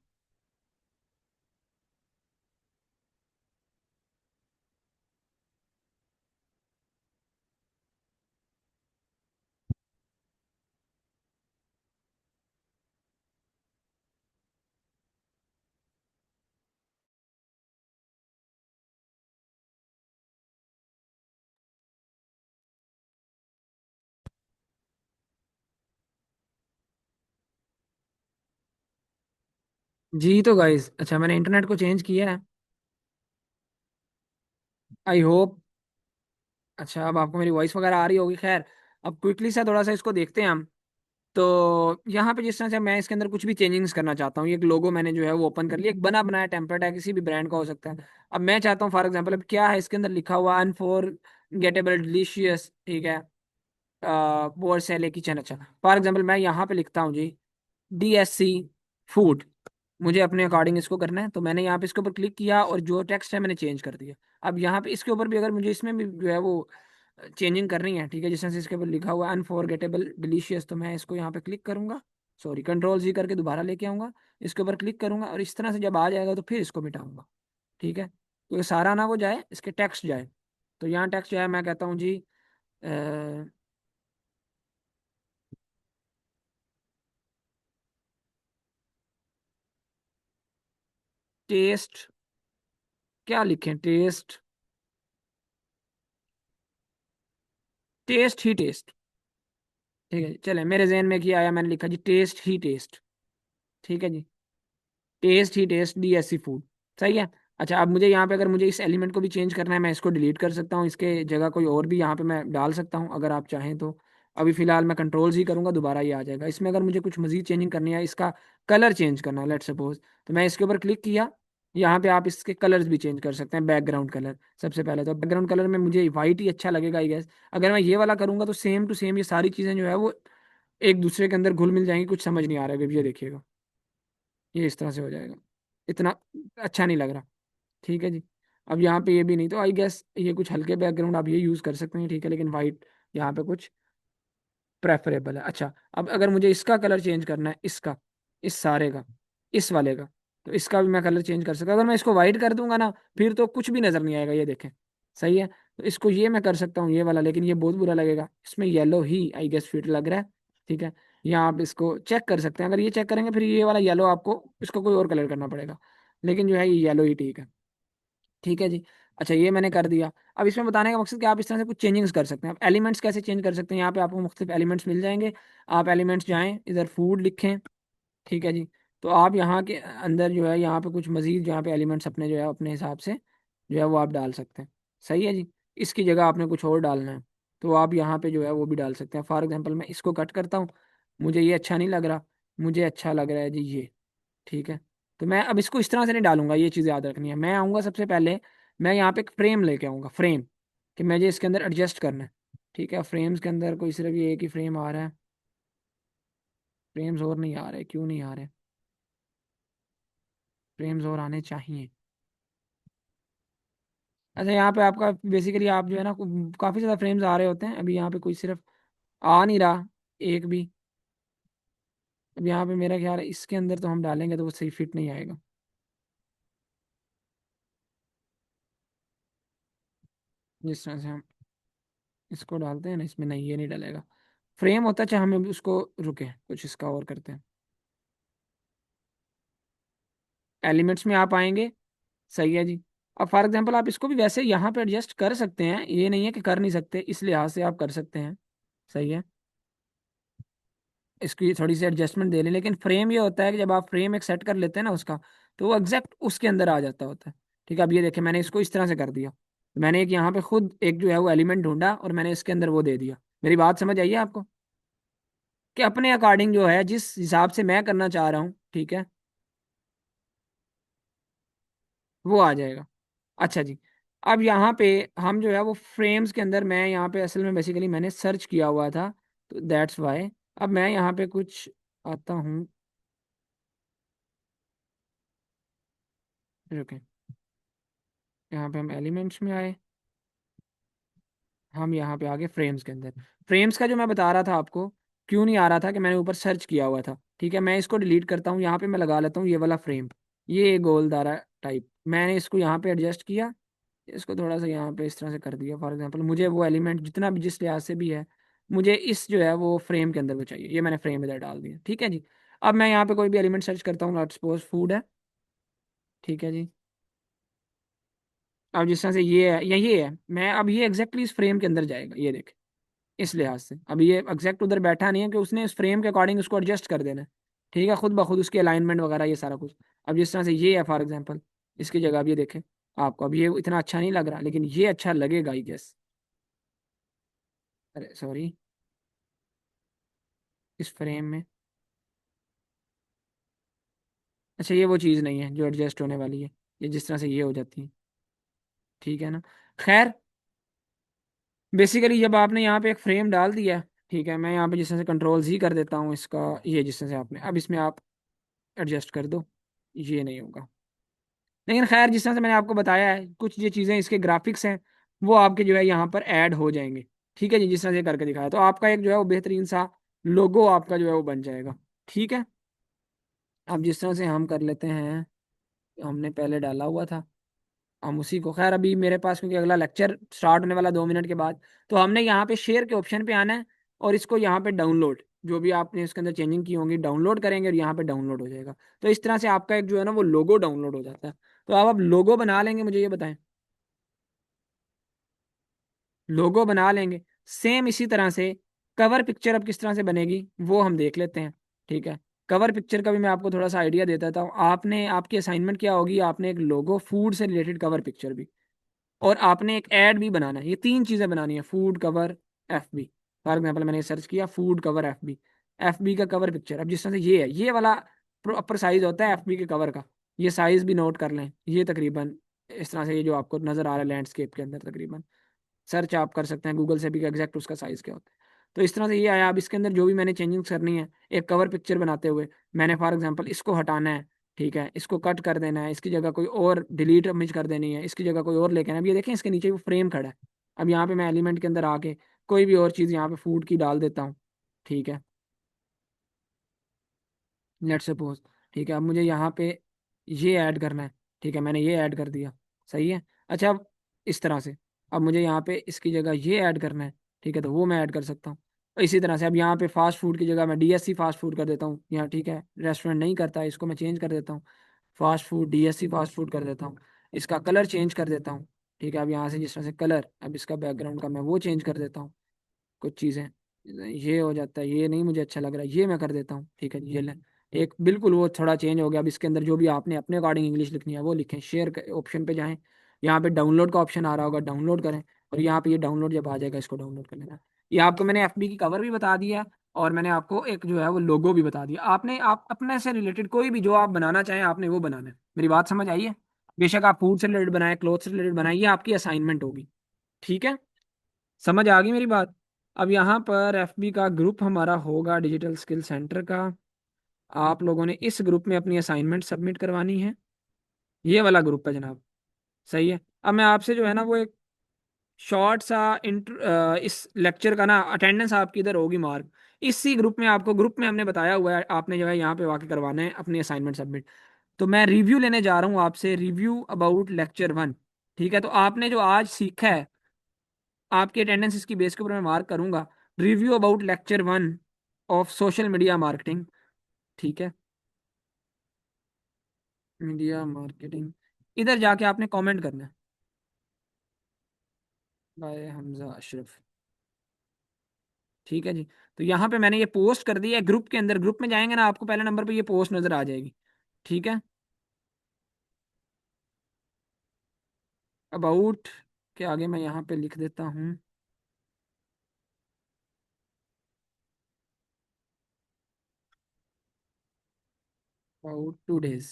जी तो गाइस, अच्छा मैंने इंटरनेट को चेंज किया है। आई होप, अच्छा अब आपको मेरी वॉइस वगैरह आ रही होगी। खैर, अब क्विकली सा थोड़ा सा इसको देखते हैं हम। तो यहाँ पे जिस तरह से मैं इसके अंदर कुछ भी चेंजिंग्स करना चाहता हूँ, ये एक लोगो मैंने जो है वो ओपन कर लिया, एक बना बनाया टेम्पलेट है, किसी भी ब्रांड का हो सकता है। अब मैं चाहता हूँ फॉर एग्जांपल, अब क्या है इसके अंदर लिखा हुआ, अनफॉरगेटेबल डिलीशियस, ठीक है, पोर सेले किचन। अच्छा, फॉर एग्जांपल मैं यहाँ पे लिखता हूँ जी, DSC फूड। मुझे अपने अकॉर्डिंग इसको करना है, तो मैंने यहाँ पे इसके ऊपर क्लिक किया और जो टेक्स्ट है मैंने चेंज कर दिया। अब यहाँ पे इसके ऊपर भी अगर मुझे इसमें भी जो है वो चेंजिंग करनी है, ठीक है, जिस तरह से इसके ऊपर लिखा हुआ अनफॉरगेटेबल डिलीशियस, तो मैं इसको यहाँ पे क्लिक करूंगा, सॉरी कंट्रोल Z करके दोबारा लेके आऊंगा, इसके ऊपर क्लिक करूंगा और इस तरह से जब आ जाएगा तो फिर इसको मिटाऊंगा। ठीक है, तो ये सारा ना वो जाए, इसके टेक्स्ट जाए। तो यहाँ टेक्स्ट जाए, मैं कहता हूँ जी टेस्ट, क्या लिखें, टेस्ट, टेस्ट ही टेस्ट। ठीक है जी, चले मेरे जहन में क्या आया, मैंने लिखा जी टेस्ट ही टेस्ट। ठीक है जी, टेस्ट ही टेस्ट DSC फूड। सही है। अच्छा, अब मुझे यहाँ पे अगर मुझे इस एलिमेंट को भी चेंज करना है, मैं इसको डिलीट कर सकता हूँ, इसके जगह कोई और भी यहाँ पे मैं डाल सकता हूँ अगर आप चाहें तो। अभी फिलहाल मैं कंट्रोल Z करूंगा, दोबारा ये आ जाएगा। इसमें अगर मुझे कुछ मजीद चेंजिंग करनी है, इसका कलर चेंज करना है लेट सपोज, तो मैं इसके ऊपर क्लिक किया। यहाँ पे आप इसके कलर्स भी चेंज कर सकते हैं, बैकग्राउंड कलर। सबसे पहले तो बैकग्राउंड कलर में मुझे वाइट ही अच्छा लगेगा आई गेस। अगर मैं ये वाला करूंगा तो सेम टू सेम ये सारी चीज़ें जो है वो एक दूसरे के अंदर घुल मिल जाएंगी, कुछ समझ नहीं आ रहा है। अभी ये देखिएगा, ये इस तरह से हो जाएगा, इतना अच्छा नहीं लग रहा। ठीक है जी, अब यहाँ पे ये भी नहीं, तो आई गेस ये कुछ हल्के बैकग्राउंड आप ये यूज़ कर सकते हैं, ठीक है, लेकिन वाइट यहाँ पे कुछ प्रेफरेबल है। अच्छा, अब अगर मुझे इसका कलर चेंज करना है, इसका, इस सारे का, इस वाले का, तो इसका भी मैं कलर चेंज कर सकता हूँ। अगर मैं इसको वाइट कर दूंगा ना, फिर तो कुछ भी नजर नहीं आएगा, ये देखें। सही है, तो इसको ये मैं कर सकता हूँ ये वाला, लेकिन ये बहुत बुरा लगेगा, इसमें येलो ही आई गेस फिट लग रहा है। ठीक है, यहाँ आप इसको चेक कर सकते हैं, अगर ये चेक करेंगे फिर ये वाला येलो आपको, इसको कोई और कलर करना पड़ेगा, लेकिन जो है ये येलो ही ठीक है। ठीक है जी, अच्छा ये मैंने कर दिया। अब इसमें बताने का मकसद कि आप इस तरह से कुछ चेंजिंग्स कर सकते हैं। आप एलिमेंट्स कैसे चेंज कर सकते हैं, यहाँ पे आपको मुख्तलिफ एलिमेंट्स मिल जाएंगे। आप एलिमेंट्स जाएं, इधर फूड लिखें, ठीक है जी, तो आप यहाँ के अंदर जो है यहाँ पे कुछ मजीद जहाँ पे एलिमेंट्स अपने जो है अपने हिसाब से जो है वो आप डाल सकते हैं। सही है जी, इसकी जगह आपने कुछ और डालना है तो आप यहाँ पे जो है वो भी डाल सकते हैं। फॉर एग्जांपल मैं इसको कट करता हूँ, मुझे ये अच्छा नहीं लग रहा, मुझे अच्छा लग रहा है जी ये। ठीक है, तो मैं अब इसको इस तरह से नहीं डालूंगा, ये चीज़ याद रखनी है। मैं आऊँगा सबसे पहले, मैं यहाँ पे एक फ्रेम लेके आऊँगा, फ्रेम, कि मुझे इसके अंदर एडजस्ट करना है। ठीक है, फ्रेम्स के अंदर कोई सिर्फ ये एक ही फ्रेम आ रहा है, फ्रेम्स और नहीं आ रहे, क्यों नहीं आ रहे, फ्रेम्स और आने चाहिए। अच्छा, यहाँ पे आपका बेसिकली आप जो है ना काफ़ी ज़्यादा फ्रेम्स आ रहे होते हैं, अभी यहाँ पे कोई सिर्फ आ नहीं रहा एक भी। अब यहाँ पे मेरा ख्याल है इसके अंदर तो हम डालेंगे तो वो सही फिट नहीं आएगा, जिस तरह से हम इसको डालते हैं ना, इसमें नहीं, ये नहीं डलेगा। फ्रेम होता है, चाहे हमें उसको रुके कुछ इसका और करते हैं। एलिमेंट्स में आप आएंगे, सही है जी, अब फॉर एग्जांपल आप इसको भी वैसे यहाँ पे एडजस्ट कर सकते हैं, ये नहीं है कि कर नहीं सकते, इस लिहाज से आप कर सकते हैं। सही है, इसकी थोड़ी सी एडजस्टमेंट दे लें, लेकिन फ्रेम ये होता है कि जब आप फ्रेम एक सेट कर लेते हैं ना उसका, तो वो एग्जैक्ट उसके अंदर आ जाता होता है। ठीक है, अब ये देखिए मैंने इसको इस तरह से कर दिया, मैंने एक यहाँ पे खुद एक जो है वो एलिमेंट ढूंढा और मैंने इसके अंदर वो दे दिया। मेरी बात समझ आई है आपको, कि अपने अकॉर्डिंग जो है जिस हिसाब से मैं करना चाह रहा हूँ, ठीक है, वो आ जाएगा। अच्छा जी, अब यहाँ पे हम जो है वो फ्रेम्स के अंदर, मैं यहाँ पे असल में बेसिकली मैंने सर्च किया हुआ था, तो दैट्स वाई। अब मैं यहाँ पे कुछ आता हूँ, रुके, यहाँ पे हम एलिमेंट्स में आए, हम यहाँ पे आगे फ्रेम्स के अंदर। फ्रेम्स का जो मैं बता रहा था आपको, क्यों नहीं आ रहा था कि मैंने ऊपर सर्च किया हुआ था। ठीक है, मैं इसको डिलीट करता हूँ, यहाँ पे मैं लगा लेता हूँ ये वाला फ्रेम, ये गोलदारा टाइप, मैंने इसको यहाँ पे एडजस्ट किया, इसको थोड़ा सा यहाँ पे इस तरह से कर दिया। फॉर एग्जांपल मुझे वो एलिमेंट जितना भी जिस लिहाज से भी है, मुझे इस जो है वो फ्रेम के अंदर वो चाहिए, ये मैंने फ्रेम इधर डाल दिया। ठीक है जी, अब मैं यहाँ पे कोई भी एलिमेंट सर्च करता हूँ, लेट्स सपोज फूड है। ठीक है जी, अब जिस तरह से ये है या ये है, मैं अब ये एग्जैक्टली इस फ्रेम के अंदर जाएगा, ये देख, इस लिहाज से अब ये एग्जैक्ट उधर बैठा नहीं है, कि उसने इस फ्रेम के अकॉर्डिंग उसको एडजस्ट कर देना है। ठीक है, खुद ब खुद उसकी अलाइनमेंट वगैरह ये सारा कुछ। अब जिस तरह से ये है फॉर एग्जांपल, इसकी जगह अब ये देखें, आपको अब ये इतना अच्छा नहीं लग रहा, लेकिन ये अच्छा लगेगा आई गेस। अरे सॉरी, इस फ्रेम में, अच्छा ये वो चीज़ नहीं है जो एडजस्ट होने वाली है, ये जिस तरह से ये हो जाती है। ठीक है ना, खैर, बेसिकली जब आपने यहाँ पे एक फ्रेम डाल दिया, ठीक है, मैं यहाँ पे जिस तरह से कंट्रोल जी कर देता हूँ इसका, ये जिस तरह से आपने, अब इसमें आप एडजस्ट कर दो, ये नहीं होगा। लेकिन खैर, जिस तरह से मैंने आपको बताया है, कुछ ये चीज़ें इसके ग्राफिक्स हैं, वो आपके जो है यहाँ पर ऐड हो जाएंगे। ठीक है जी, जिस तरह से करके दिखाया, तो आपका एक जो है वो बेहतरीन सा लोगो आपका जो है वो बन जाएगा। ठीक है, अब जिस तरह से हम कर लेते हैं, हमने पहले डाला हुआ था, हम उसी को, खैर अभी मेरे पास क्योंकि अगला लेक्चर स्टार्ट होने वाला 2 मिनट के बाद, तो हमने यहाँ पे शेयर के ऑप्शन पे आना है, और इसको यहाँ पे डाउनलोड, जो भी आपने इसके अंदर चेंजिंग की होंगी डाउनलोड करेंगे, और यहाँ पे डाउनलोड हो जाएगा। तो इस तरह से आपका एक जो है ना वो लोगो डाउनलोड हो जाता है। तो आप अब लोगो बना लेंगे, मुझे ये बताएं, लोगो बना लेंगे, सेम इसी तरह से कवर पिक्चर अब किस तरह से बनेगी वो हम देख लेते हैं। ठीक है, कवर पिक्चर का भी मैं आपको थोड़ा सा आइडिया देता था। आपने, आपकी असाइनमेंट क्या होगी, आपने एक लोगो, फूड से रिलेटेड कवर पिक्चर भी, और आपने एक ऐड भी बनाना है, ये 3 चीजें बनानी है, food cover F B. For example मैंने सर्च किया food cover F B, F B का कवर पिक्चर, अब जिस तरह से ये है, ये वाला प्रॉपर साइज होता है एफ बी के कवर का, ये साइज भी नोट कर लें, ये तकरीबन इस तरह से, ये जो आपको नजर आ रहा है लैंडस्केप के अंदर तकरीबन, सर्च आप कर सकते हैं गूगल से भी कि एग्जैक्ट उसका साइज क्या होता है। तो इस तरह से ये आया, अब इसके अंदर जो भी मैंने चेंजिंग करनी है एक कवर पिक्चर बनाते हुए, मैंने फॉर एग्जांपल इसको हटाना है, ठीक है, इसको कट कर देना है, इसकी जगह कोई और डिलीट इमेज कर देनी है, इसकी जगह कोई और लेके आना है। अब ये देखें इसके नीचे वो फ्रेम खड़ा है, अब यहाँ पे मैं एलिमेंट के अंदर आके कोई भी और चीज़ यहाँ पे फूड की डाल देता हूँ। ठीक है, लेट सपोज, ठीक है, अब मुझे यहाँ पे ये ऐड करना है, ठीक है, मैंने ये ऐड कर दिया। सही है, अच्छा अब इस तरह से, अब मुझे यहाँ पे इसकी जगह ये ऐड करना है, ठीक है, तो वो मैं ऐड कर सकता हूँ। इसी तरह से अब यहाँ पे फास्ट फूड की जगह मैं डीएससी फास्ट फूड कर देता हूँ यहाँ। ठीक है, रेस्टोरेंट नहीं करता, इसको मैं चेंज कर देता हूँ, fast food DSC fast food कर देता हूँ, इसका कलर चेंज कर देता हूँ। ठीक है, अब यहाँ से जिस तरह से कलर, अब इसका बैकग्राउंड का मैं वो चेंज कर देता हूँ, कुछ चीज़ें, ये हो जाता है, ये नहीं मुझे अच्छा लग रहा है, ये मैं कर देता हूँ। ठीक है जी, ये ले, एक बिल्कुल वो थोड़ा चेंज हो गया। अब इसके अंदर जो भी आपने अपने अकॉर्डिंग इंग्लिश लिखनी है वो लिखें, शेयर ऑप्शन पे जाएं, यहाँ पे डाउनलोड का ऑप्शन आ रहा होगा, डाउनलोड करें, और यहाँ पे ये डाउनलोड जब आ जाएगा इसको डाउनलोड कर लेना। ये आपको मैंने एफबी की कवर भी बता दिया है, और मैंने आपको एक जो है वो लोगो भी बता दिया। आपने आप अपने से रिलेटेड कोई भी जो आप बनाना चाहें आपने वो बनाना है। मेरी बात समझ आई है, बेशक आप फूड से रिलेटेड बनाए, क्लोथ से रिलेटेड बनाए, ये आपकी असाइनमेंट होगी। ठीक है, समझ आ गई मेरी बात। अब यहाँ पर एफबी का ग्रुप हमारा होगा डिजिटल स्किल सेंटर का, आप लोगों ने इस ग्रुप में अपनी असाइनमेंट सबमिट करवानी है, ये वाला ग्रुप है जनाब। सही है, अब मैं आपसे जो है ना वो एक शॉर्ट सा इस लेक्चर का ना अटेंडेंस आपकी इधर होगी मार्क, इसी ग्रुप में, आपको ग्रुप में हमने बताया हुआ है आपने जो है यहाँ पे वाकई करवाना है अपनी असाइनमेंट सबमिट। तो मैं रिव्यू लेने जा रहा हूँ आपसे, रिव्यू अबाउट लेक्चर 1। ठीक है, तो आपने जो आज सीखा है, आपकी अटेंडेंस इसकी बेस के ऊपर मैं मार्क करूंगा, review about lecture 1 of social media marketing. ठीक है, मीडिया मार्केटिंग, इधर जाके आपने कमेंट करना है, बाय हमजा अशरफ। ठीक है जी। तो यहाँ पे मैंने ये पोस्ट कर दी है ग्रुप के अंदर। ग्रुप में जाएंगे ना, आपको पहले नंबर पे ये पोस्ट नजर आ जाएगी। ठीक है। अबाउट के आगे मैं यहाँ पे लिख देता हूँ अबाउट 2 days।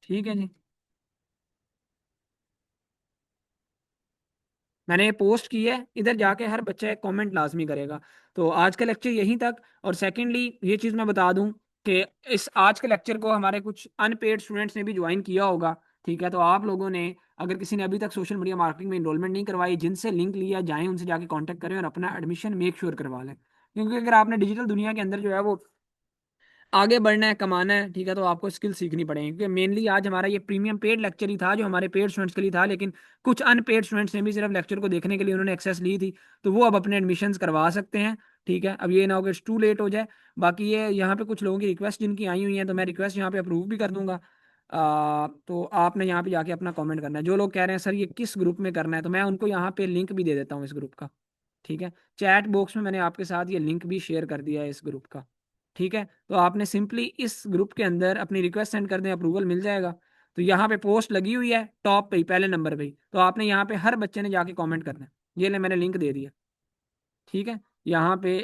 ठीक है जी। मैंने ये पोस्ट की है, इधर जाके हर बच्चा एक कमेंट लाजमी करेगा। तो आज का लेक्चर यहीं तक। और सेकेंडली ये चीज़ मैं बता दूं कि इस आज के लेक्चर को हमारे कुछ अनपेड स्टूडेंट्स ने भी ज्वाइन किया होगा। ठीक है। तो आप लोगों ने, अगर किसी ने अभी तक सोशल मीडिया मार्केटिंग में इनरोलमेंट नहीं करवाई, जिनसे लिंक लिया, जाएं उनसे जाके कांटेक्ट करें और अपना एडमिशन मेक श्योर करवा लें। क्योंकि अगर आपने डिजिटल दुनिया के अंदर जो है वो आगे बढ़ना है, कमाना है, ठीक है, तो आपको स्किल सीखनी पड़ेगी। क्योंकि मेनली आज हमारा ये प्रीमियम पेड लेक्चर ही था जो हमारे पेड स्टूडेंट्स के लिए था, लेकिन कुछ अनपेड स्टूडेंट्स ने भी सिर्फ लेक्चर को देखने के लिए उन्होंने एक्सेस ली थी, तो वो अब अपने एडमिशन्स करवा सकते हैं। ठीक है। अब ये ना हो कि टू लेट हो जाए। बाकी ये यहाँ पे कुछ लोगों की रिक्वेस्ट जिनकी आई हुई हैं, तो मैं रिक्वेस्ट यहाँ पे अप्रूव भी कर दूंगा। तो आपने यहाँ पे जाके अपना कमेंट करना है। जो लोग कह रहे हैं सर ये किस ग्रुप में करना है, तो मैं उनको यहाँ पे लिंक भी दे देता हूँ इस ग्रुप का। ठीक है। चैट बॉक्स में मैंने आपके साथ ये लिंक भी शेयर कर दिया है इस ग्रुप का। ठीक है। तो आपने सिंपली इस ग्रुप के अंदर अपनी रिक्वेस्ट सेंड कर दें, अप्रूवल मिल जाएगा। तो यहाँ पे पोस्ट लगी हुई है टॉप पे ही, पहले नंबर पे ही। तो आपने यहाँ पे हर बच्चे ने जाके कमेंट करना है। ये ले मैंने लिंक दे दिया। ठीक है। यहाँ पे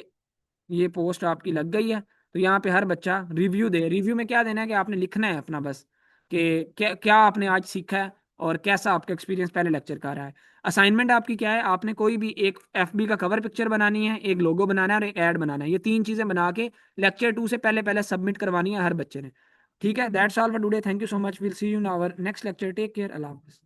ये पोस्ट आपकी लग गई है। तो यहाँ पे हर बच्चा रिव्यू दे। रिव्यू में क्या देना है कि आपने लिखना है अपना बस, कि क्या क्या आपने आज सीखा है और कैसा आपका एक्सपीरियंस पहले लेक्चर का रहा है। असाइनमेंट आपकी क्या है, आपने कोई भी एक एफबी का कवर पिक्चर बनानी है, एक लोगो बनाना है और एक ऐड बनाना है। ये 3 चीजें बना के लेक्चर 2 से पहले पहले सबमिट करवानी है हर बच्चे ने। ठीक है। That's all for today. Thank you so much. Will see you in our next lecture. Take care. अल्लाह हाफिज़।